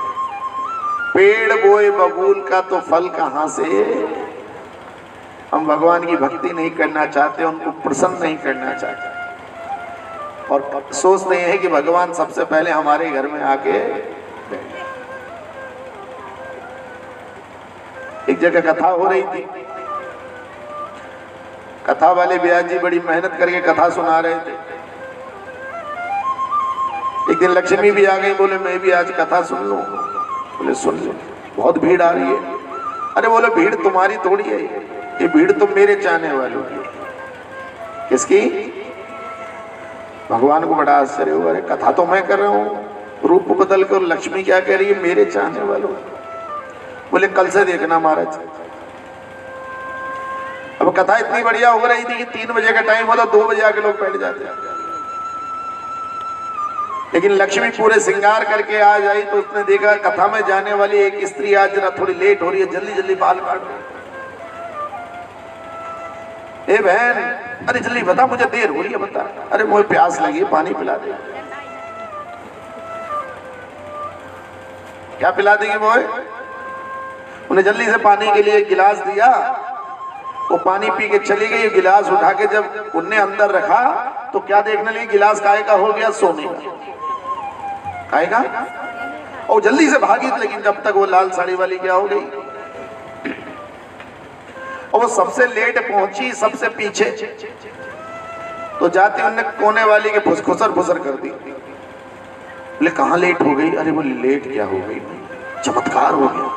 पेड़ बोए बबूल का तो फल कहाँ से। हम भगवान की भक्ति नहीं करना चाहते, उनको प्रसन्न नहीं करना चाहते, और सोचते हैं कि भगवान सबसे पहले हमारे घर में आके। एक जगह कथा हो रही थी, कथा वाले ब्याज जी बड़ी मेहनत करके कथा सुना रहे थे। एक दिन लक्ष्मी भी आ गई, बोले मैं भी आज कथा सुन लूं। बोले सुन लो, बहुत भीड़ आ रही है। अरे बोले भीड़ तुम्हारी थोड़ी है, ये भीड़ तो मेरे चाहने वालों की। किसकी? भगवान को बड़ा आश्चर्य हुआ, अरे कथा तो मैं कर रहा हूँ, रूप बदल कर लक्ष्मी क्या कह रही है, मेरे चाहने वालों। बोले कल से देखना महाराज। अब कथा इतनी बढ़िया हो रही थी कि 3 बजे का टाइम होता, 2 बजे आके लोग बैठ जाते, लेकिन लक्ष्मी पूरे श्रृंगार करके आ जाई तो उसने देखा कथा में जाने वाली एक स्त्री आज जरा थोड़ी लेट हो रही है, जल्दी जल्दी बाल काट रही। ए बहन, अरे जल्दी बता, मुझे देर हो रही है, बता। अरे मुझे प्यास लगी है, पानी पिला दे। क्या पिला देगी वो? उन्हें जल्दी से पानी के लिए एक गिलास दिया, वो पानी पी के चली गई। गिलास उठा के जब उनने अंदर रखा तो क्या देखने लगी, गिलास काय का हो गया, सोने का। काय का? और जल्दी से भागी, लेकिन जब तक वो लाल साड़ी वाली क्या हो गई, और वो सबसे लेट पहुंची, सबसे पीछे। तो जाती उनने कोने वाली के फुसफुसर फुसर कर दी। बोले कहाँ लेट हो गई? अरे बोले लेट क्या हो गई, चमत्कार हो गया।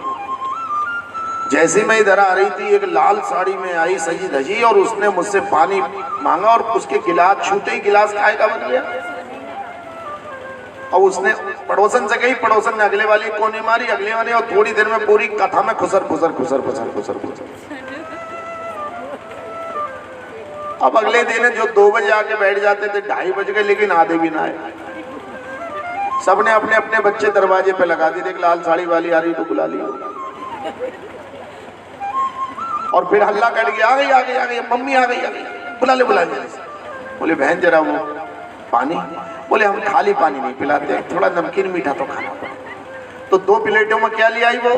जैसे मैं इधर आ रही थी, एक लाल साड़ी में आई सजी धजी, और उसने मुझसे पानी मांगा और उसके गिलास छूते ही गिलास काय का बन गया। और उसने पड़ोसन से कही, पड़ोसन ने अगले वाली कोने मारी, अगले वाली, और थोड़ी देर में पूरी कथा में खुसर खुसर खुसर खुसर खुसर खुसर। अब अगले दिन जो 2 बजे आके बैठ जाते थे, 2:30 बज गए, लेकिन आधे भी ना आए। सबने अपने अपने बच्चे दरवाजे पे लगा दिए, देख लाल साड़ी वाली आ रही तो बुला ली। और फिर हल्ला कर गया, आ गई आ गई आ गई, मम्मी आ गई आ गई, बुला ले बुला ले। बोले बहन जरा वो पानी। बोले हम खाली पानी नहीं पिलाते, थोड़ा नमकीन मीठा तो खाना पड़े। तो 2 प्लेटों में क्या लिया आई वो,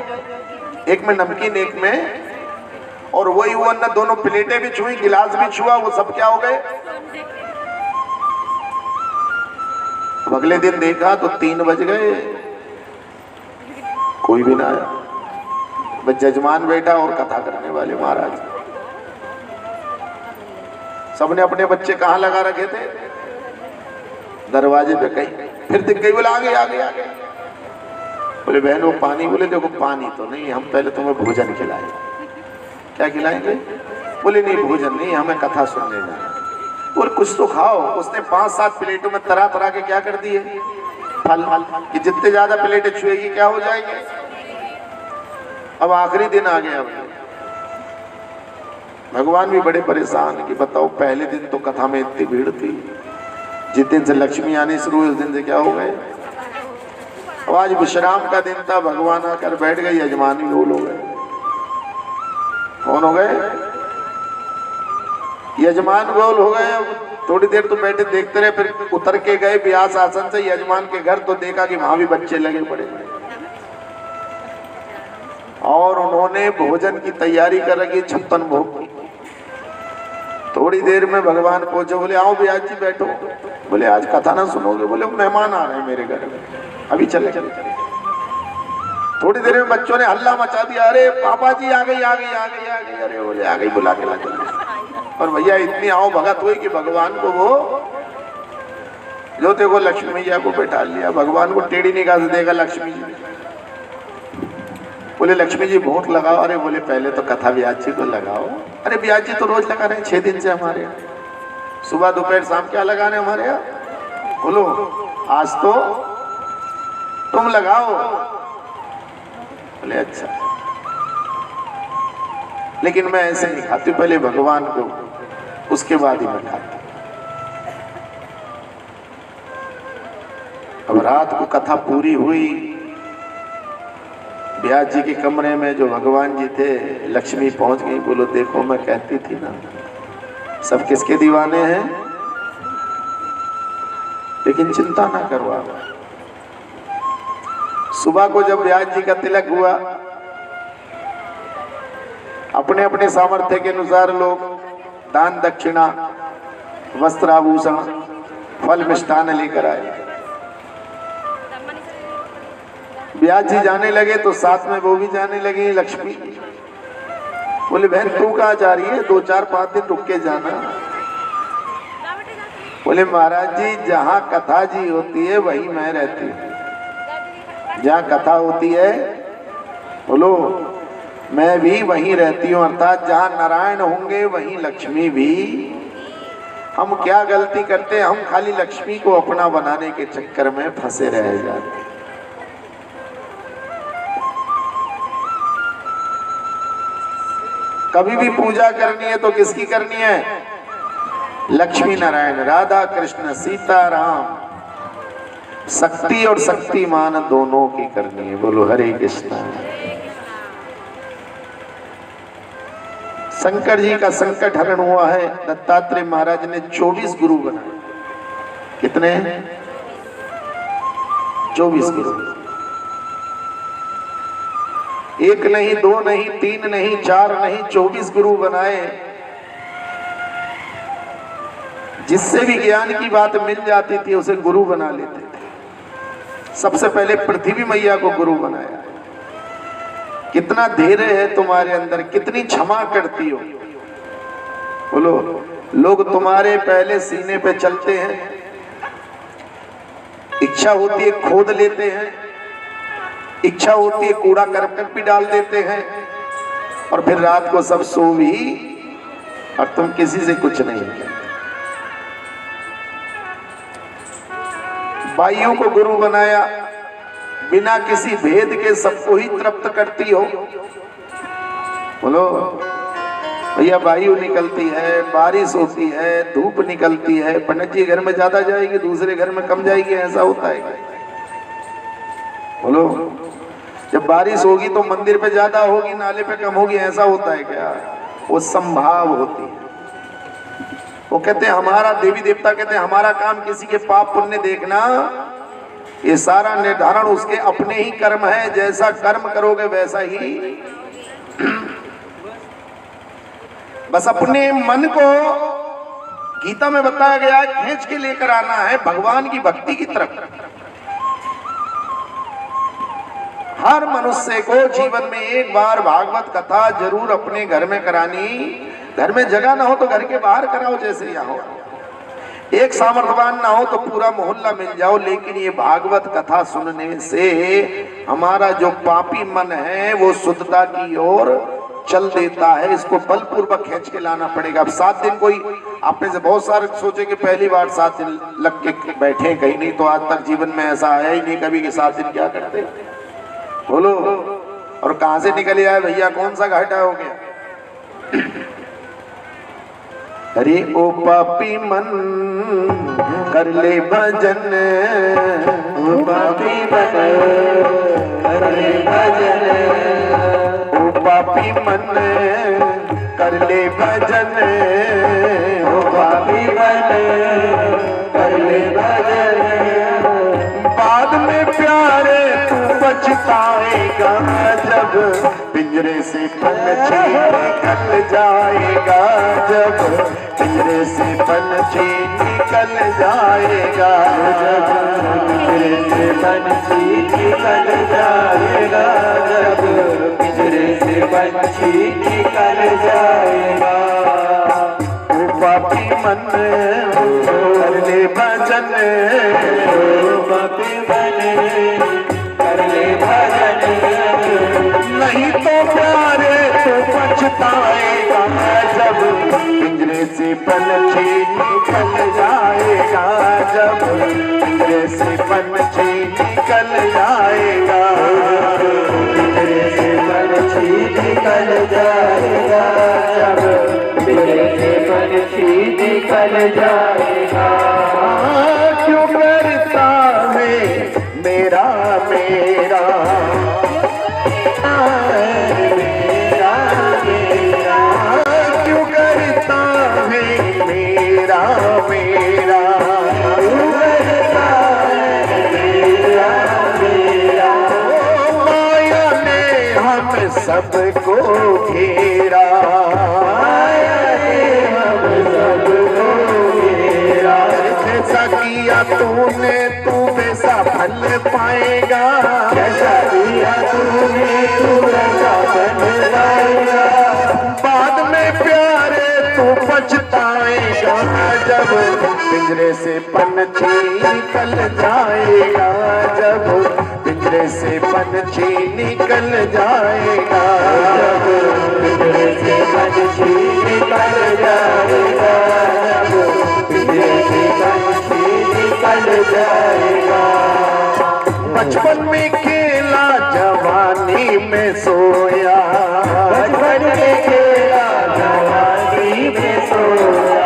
एक में नमकीन एक में, और वही वो अन्ना दोनों प्लेटें भी छुई, गिलास भी छुआ, वो सब क्या हो गए। अगले दिन देखा तो 3 बज गए, कोई भी ना आया। बस जजमान बैठा और कथा करने वाले महाराज। सबने अपने बच्चे कहाँ लगा रखे थे, दरवाजे पे। कहीं फिर दिख गई, बोले आ गए आ गए आ गए। बोले बहन वो पानी। बोले देखो पानी तो नहीं, हम पहले तुम्हें भोजन खिलाएं। क्या खिलाएंगे? बोले नहीं भोजन नहीं, हमें कथा सुनने जाना। बोले कुछ तो खाओ। उसने 5-7 प्लेटों में तरह तरह के क्या कर दिए, फल, कि जितने ज्यादा प्लेटें छुएगी क्या हो जाएंगे। अब आखिरी दिन आ गया। भगवान भी बड़े परेशान कि बताओ, पहले दिन तो कथा में इतनी भीड़ थी, जिस दिन से लक्ष्मी आनी शुरू हुई उस दिन से क्या हो गए। अब आज विश्राम का दिन था, भगवान आकर बैठ गए, यजमान भी गोल हो गए। कौन हो गए? यजमान गोल हो गए। अब थोड़ी देर तो बैठे देखते रहे, फिर उतर के गए व्यास आसन से यजमान के घर, तो देखा कि वहां भी बच्चे लगे पड़े और उन्होंने भोजन की तैयारी कर रखी, 56 भोग की। थोड़ी देर में भगवान पहुंचे। बोले आओ व्यास जी बैठो। बोले आज कथा ना सुनोगे? बोले मेहमान आ रहे हैं मेरे घर, अभी चले चले। थोड़ी देर में बच्चों ने हल्ला मचा दिया, अरे पापा जी आ गई आ गई आ गई आ गई। अरे बोले आ गई, बुला के ला चले। और भैया इतनी आओ भगत हुई कि भगवान को वो जो देखो लक्ष्मी मैया को बैठा लिया। भगवान को टेढ़ी निगाह से देखा लक्ष्मी जी। बोले लक्ष्मी जी वोट लगाओ। अरे बोले पहले तो कथा व्यास जी को लगाओ। अरे व्यास जी तो रोज लगा रहे हैं 6 दिन से हमारे यहाँ, सुबह दोपहर शाम। क्या लगा रहे हमारे यहाँ? बोलो आज तो तुम लगाओ। बोले अच्छा, लेकिन मैं ऐसे नहीं खाती, पहले भगवान को, उसके बाद ही मैं खाती। अब रात को कथा पूरी हुई। व्यास जी के कमरे में जो भगवान जी थे, लक्ष्मी पहुंच गई। बोलो देखो मैं कहती थी ना, सब किसके दीवाने हैं, लेकिन चिंता ना करो आप। सुबह को जब व्यास जी का तिलक हुआ, अपने अपने सामर्थ्य के अनुसार लोग दान दक्षिणा, वस्त्र आभूषण, फल मिष्ठान लेकर आए। व्यास जी जाने लगे तो साथ में वो भी जाने लगी लक्ष्मी। बोले बहन तू कहाँ जा रही है, 2-4-5 दिन रुक के जाना। बोले महाराज जी जहाँ कथा जी होती है वहीं मैं रहती हूँ। जहाँ कथा होती है बोलो मैं भी वहीं रहती हूँ, अर्थात जहाँ नारायण होंगे वहीं लक्ष्मी भी हम क्या गलती करते हैं, हम खाली लक्ष्मी को अपना बनाने के चक्कर में फंसे रह जाते हैं। कभी भी पूजा करनी है तो किसकी करनी है? लक्ष्मी नारायण, राधा कृष्ण, सीता राम, शक्ति और शक्तिमान दोनों की करनी है। बोलो हरे कृष्णा। शंकर जी का संकट हरण हुआ है, दत्तात्रेय महाराज ने 24 गुरु बनाए। कितने? 24 गुरु। एक नहीं, दो नहीं, तीन नहीं, चार नहीं, 24 गुरु बनाए। जिससे भी ज्ञान की बात मिल जाती थी उसे गुरु बना लेते थे। सबसे पहले पृथ्वी मैया को गुरु बनाया। कितना धैर्य है तुम्हारे अंदर, कितनी क्षमा करती हो। बोलो, लोग तुम्हारे पहले सीने पे चलते हैं, इच्छा होती है खोद लेते हैं, इच्छा होती है कूड़ा करकट भी डाल देते हैं, और फिर रात को सब सो भी, और तुम किसी से कुछ नहीं कहते। बाइयों को गुरु बनाया, बिना किसी भेद के सबको ही तृप्त करती हो। बोलो भैया, वायु निकलती है, बारिश होती है, धूप निकलती है, पंडित जी घर में ज्यादा जाएगी, दूसरे घर में कम जाएगी, ऐसा होता है। बोलो, जब बारिश होगी तो मंदिर पे ज्यादा होगी, नाले पे कम होगी, ऐसा होता है क्या? वो संभाव होती है। वो कहते हैं, हमारा देवी देवता कहते हैं हमारा काम किसी के पाप पुण्य देखना, ये सारा निर्धारण उसके अपने ही कर्म है। जैसा कर्म करोगे वैसा ही। बस अपने मन को, गीता में बताया गया है, खींच के लेकर आना है भगवान की भक्ति की तरफ। हर मनुष्य को जीवन में एक बार भागवत कथा जरूर अपने घर में करानी। घर में जगह ना हो तो घर के बाहर कराओ, जैसे यहाँ हो। एक सामर्थ्यवान ना हो तो पूरा मोहल्ला मिल जाओ, लेकिन ये भागवत कथा सुनने से हमारा जो पापी मन है वो शुद्धता की ओर चल देता है। इसको बलपूर्वक खींच के लाना पड़ेगा। अब 7 दिन, कोई आप में से बहुत सारे सोचे कि पहली बार 7 दिन लग के बैठे, कहीं नहीं तो आज तक जीवन में ऐसा आया ही नहीं कभी कि 7 दिन क्या करते। बोलो, और कहां से निकल आए भैया, कौन सा घाटा हो गया? अरे ओ पापी मन कर ले भजन, ओ पापी मन कर ले भजन, ओ पापी मन कर ले भजन, ओ पापी मन कर ले भजन। बाद में प्यारे तू पछताएगा, जब पिंजरे से पंछी निकल जाएगा, जब पिंजरे से पंछी निकल जाएगा, जब पिंजरे से पंछी निकल जाएगा, जब पिंजरे से पंछी निकल जाएगा। ओ पापी मन कर ले भजन, ओ पापी मन कर ले भजन, नहीं तो प्यारे तो पछताएगा, जब पिंजरे से पंछी निकल जाएगा, जब पिंजरे से पंछी निकल जाएगा, पिंजरे से पंछी निकल जाएगा, जब पिंजरे से पंछी निकल जाएगा। क्यों करता है मेरा मेरा, मेरा मेरा, क्यों करता है मेरा मेरा, क्यों करता है मेरा मेरा। माया ने हम सबको घेरा, माया ने हम सबको घेरा। जैसा किया तूने तू वैसा फल पाएगा, जैसा किया तूने तू वैसा फल पाएगा। बाद में प्यारे तू पछताएगा, जब पिंजरे से पंछी निकल जाएगा, जब पिंजरे से पंछी निकल जाएगा, जब पिंजरे से पंछी निकल जाएगा, जब निकल जाएगा। बचपन में खेला जवानी में सोया, बचपन में खेला जवानी में सोया,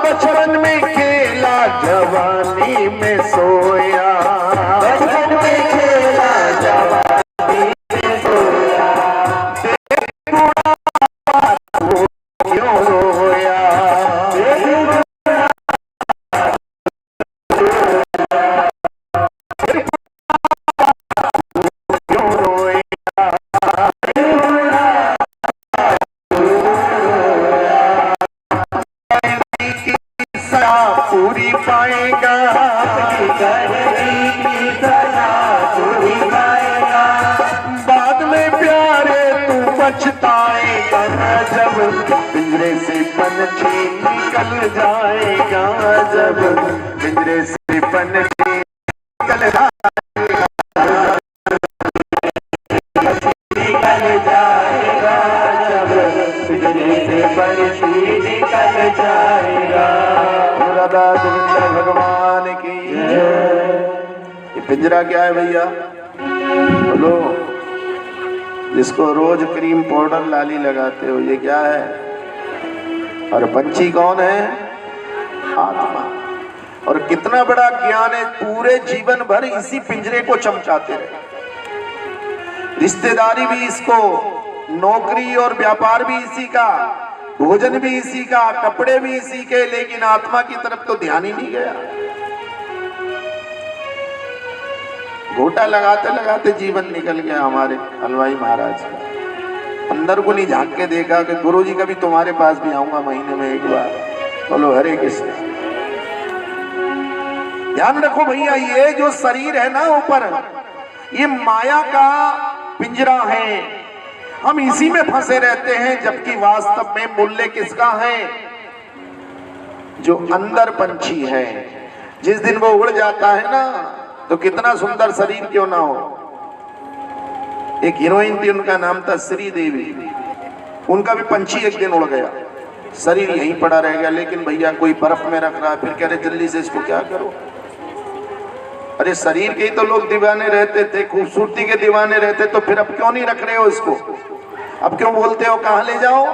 बचपन में खेला जवानी में सोया, बचपन में खेला जवानी में सोया, क्यों रोया, पूरी पाएगा, पूरी पाएगा, बाद में प्यारे तू पछताएगा, जब पिंजरे से पंछी निकल जाएगा, जब पिंजरे से पंछी निकल जाएगा, निकल जाएगा, जब पिंजरे से पंछी निकल जाएगा। राधा गोविंद भगवान की ये पिंजरा क्या है भैया? बोलो। जिसको रोज क्रीम पाउडर लाली लगाते हो, ये क्या है? और पंछी कौन है? आत्मा। और कितना बड़ा ज्ञान है, पूरे जीवन भर इसी पिंजरे को चमचाते रहे। रिश्तेदारी भी इसको, नौकरी और व्यापार भी इसी का, भोजन भी इसी का, कपड़े भी इसी के, लेकिन आत्मा की तरफ तो ध्यान ही नहीं गया। घोटा लगाते लगाते जीवन निकल गया हमारे हलवाई महाराज का। अंदर को नहीं झांक के देखा कि गुरुजी कभी तुम्हारे पास भी आऊंगा महीने में एक बार। बोलो हरे कृष्ण। ध्यान रखो भैया, ये जो शरीर है ना ऊपर, ये माया का पिंजरा है। हम इसी में फंसे रहते हैं, जबकि वास्तव में मूल्य किसका है? जो अंदर पंछी है। जिस दिन वो उड़ जाता है ना, तो कितना सुंदर शरीर क्यों ना हो। एक हीरोइन थी, उनका नाम था श्री देवी। उनका भी पंछी एक दिन उड़ गया, शरीर यहीं पड़ा रह गया। लेकिन भैया कोई बर्फ में रख रहा, फिर कह रहे जल्दी से इसको क्या करो। अरे शरीर के ही तो लोग दीवाने रहते थे, खूबसूरती के दीवाने रहते, तो फिर अब क्यों नहीं रख रहे हो इसको? अब क्यों बोलते हो कहां ले जाओ?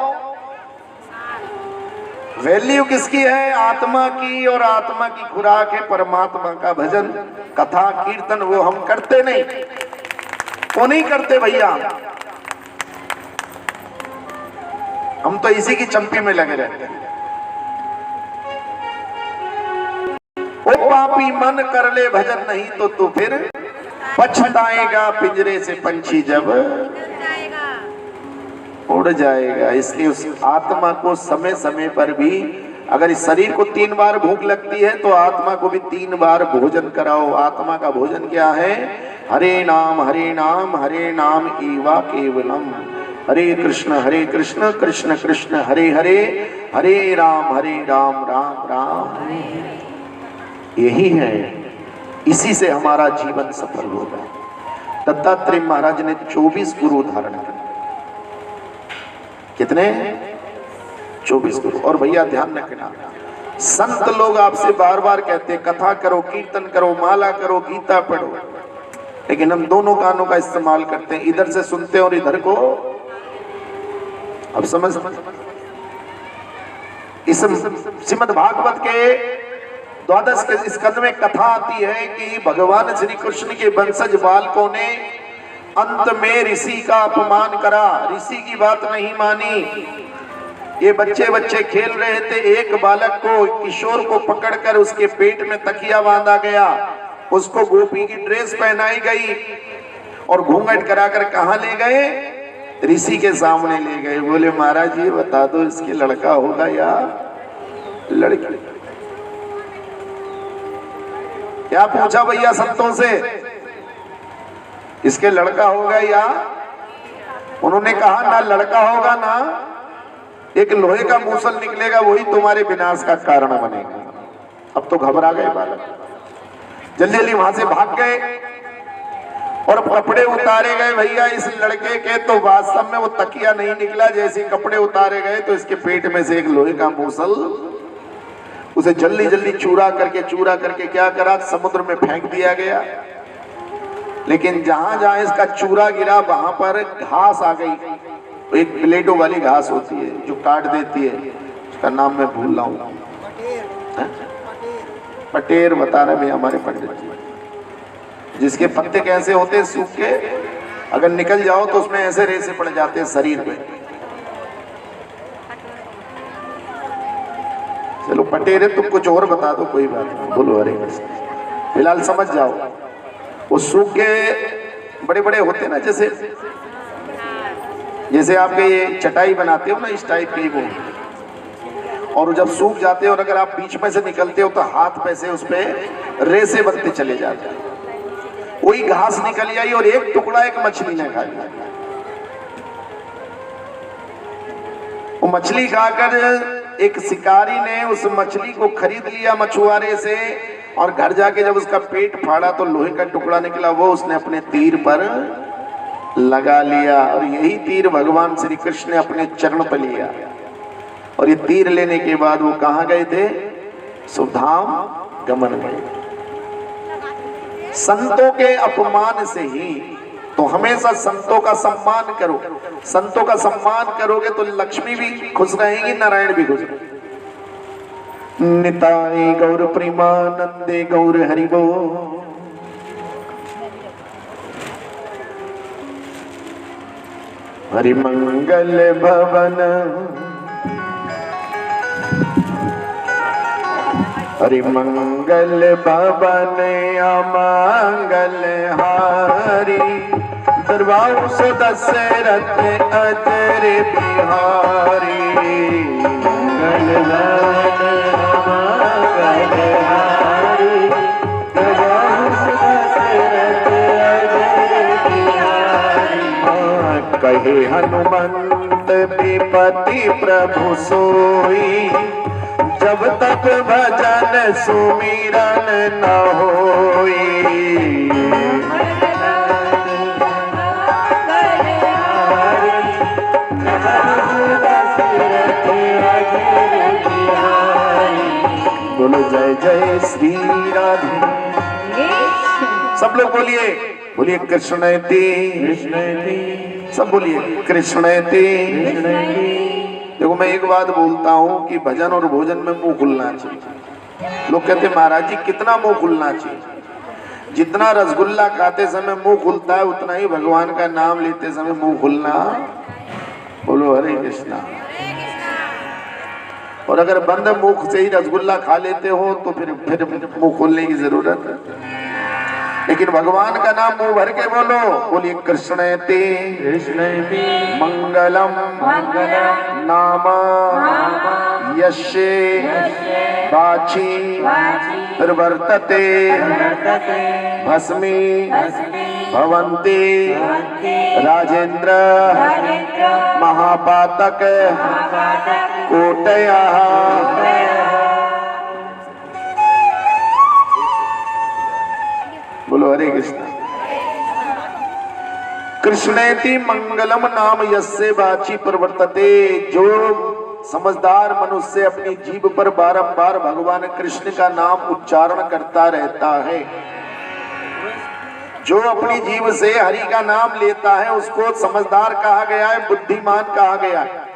वैल्यू किसकी है? आत्मा की। और आत्मा की खुराक है परमात्मा का भजन, कथा, कीर्तन। वो हम करते नहीं। वो नहीं करते भैया, हम तो इसी की चंपी में लगे रहते हैं। ओ पापी मन कर ले भजन, नहीं तो तू फिर पछताएगा, पिंजरे से पंछी जब उड़ जाएगा। इसलिए उस आत्मा को समय समय पर भी, अगर इस शरीर को 3 बार भूख लगती है तो आत्मा को भी 3 बार भोजन कराओ। आत्मा का भोजन क्या है? हरे नाम हरे नाम हरे नाम एवा केवलम, हरे कृष्ण कृष्ण कृष्ण हरे हरे, हरे राम राम राम। यही है, इसी से हमारा जीवन सफल होगा। दत्तात्रेय महाराज ने 24 गुरु धारण किए। कितने? 24 गुरु। और भैया ध्यान रखना, संत लोग आपसे बार बार कहते हैं कथा करो, कीर्तन करो, माला करो, गीता पढ़ो, लेकिन हम दोनों कानों का इस्तेमाल करते हैं। इधर से सुनते हैं और इधर को। अब समझ इस श्रीमद् भागवत के 12 के स्कंद में कथा आती है कि भगवान श्री कृष्ण के वंशज बालकों ने अंत में ऋषि का अपमान करा, ऋषि की बात नहीं मानी। ये बच्चे खेल रहे थे, एक बालक को, किशोर को पकड़कर उसके पेट में तकिया बांधा गया, उसको गोपी की ड्रेस पहनाई गई और घूंघट कराकर कहां ले गए? ऋषि के सामने ले गए। बोले महाराज ये बता दो, इसके लड़का होगा या लड़की? क्या पूछा भैया संतों से? इसके लड़का होगा या? उन्होंने कहा ना लड़का होगा ना एक लोहे का मूसल निकलेगा, वही तुम्हारे विनाश का कारण बनेगा। अब तो घबरा गए बालक, जल्दी जल्दी वहां से भाग गए और कपड़े उतारे गए भैया इस लड़के के। तो वास्तव में वो तकिया नहीं निकला, जैसे कपड़े उतारे गए तो इसके पेट में से एक लोहे का मूसल उसे जल्दी जल्दी चूरा करके क्या करा, समुद्र में फेंक दिया गया। लेकिन जहां जहां इसका चूरा गिरा वहां पर घास आ गई। एक ब्लेडो वाली घास होती है जो काट देती है, उसका नाम मैं भूल रहा हूँ, पटेर बता रहे भैया हमारे पंडित जी, जिसके पत्ते कैसे होते हैं सूख के, अगर निकल जाओ तो उसमें ऐसे रेसे पड़ जाते हैं शरीर पे। चलो पटेर है, तुम कुछ और बता दो, कोई बात नहीं, बोलो हरे कृष्ण, फिलहाल समझ जाओ। वो सूख के बड़े बड़े होते हैं ना, जैसे आपके ये चटाई बनाते हो ना, इस टाइप के वो, और जब सूख जाते हो और अगर आप बीच में से निकलते हो तो हाथ पे से उस पे रेसे बनते चले जाते हैं। वही घास निकल आई और एक टुकड़ा एक मछली ने खा लिया। वो मछली खाकर एक शिकारी ने उस मछली को खरीद लिया मछुआरे से, और घर जाके जब उसका पेट फाड़ा तो लोहे का टुकड़ा निकला, वो उसने अपने तीर पर लगा लिया। और यही तीर भगवान श्री कृष्ण ने अपने चरण पर लिया। और ये तीर लेने के बाद वो कहाँ गए थे? सुधाम गमन गए। संतों के अपमान से ही, तो हमेशा संतों का सम्मान करो। संतों का सम्मान करोगे तो लक्ष्मी भी खुश रहेगी, नारायण भी खुश रहेंगे। निताई गौर प्रेमानंदे गौर हरिबो। हरि मंगल भवन, हरि मंगल भवन अमंगल हारी। दरबार सदस्य रथ अजर बिहारी। मंगल भवन अमंगल हारी। दरबार सदस्य रथ अजर बिहारी। कहे हनुमंत विपति प्रभु सोई। जब तक भजन सुमिरन न होई। बोलो जय जय श्री राधे। सब लोग बोलिए, बोलिए कृष्णेति, सब बोलिए कृष्णेति। देखो मैं एक बात बोलता हूँ कि भजन और भोजन में मुंह खुलना चाहिए। लोग कहते हैं महाराज जी कितना मुंह खुलना चाहिए? जितना रसगुल्ला खाते समय मुंह खुलता है उतना ही भगवान का नाम लेते समय मुंह खुलना। बोलो हरे कृष्णा। और अगर बंद मुख से ही रसगुल्ला खा लेते हो तो फिर मुंह खोलने की जरूरत है। लेकिन भगवान का नाम मुंह भर के बोलो। बोलिए कृष्णेति मंगलम नाम यस्य वाची प्रवर्तते भस्मी भवन्ति राजेंद्र महापातक कोटयः। बोलो हरे कृष्ण। कृष्णेति मंगलम नाम यस्य वाची प्रवर्तते। जो समझदार मनुष्य अपनी जीभ पर बारंबार भगवान कृष्ण का नाम उच्चारण करता रहता है, जो अपनी जीभ से हरि का नाम लेता है उसको समझदार कहा गया है, बुद्धिमान कहा गया है।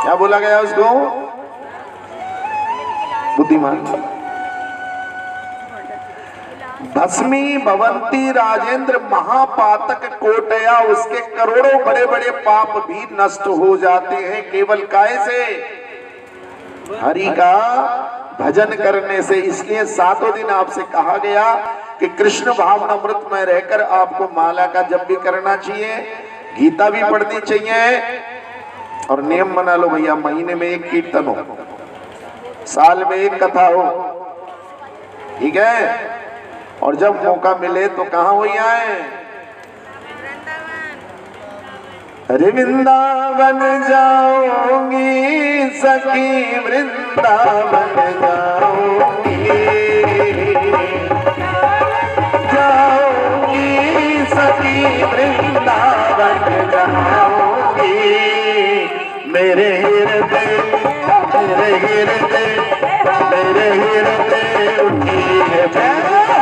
क्या बोला गया उसको? बुद्धिमान। भस्मी भवंती राजेंद्र महापातक कोटया। उसके करोड़ों बड़े बड़े पाप भी नष्ट हो जाते हैं केवल काय से? हरि का भजन करने से। इसलिए सातों दिन आपसे कहा गया कि कृष्ण भावनामृत में रहकर आपको माला का जप भी करना चाहिए, गीता भी पढ़नी चाहिए, और नियम बना लो भैया महीने में एक कीर्तन हो, साल में एक कथा हो, ठीक है? और जब मौका मिले तो कहाँ वही आए? अरे वृंदावन जाऊंगी सखी, वृंदावन जाऊंगी, जाऊंगी सखी वृंदावन जाऊंगी। मेरे हृदय हृदय उठी है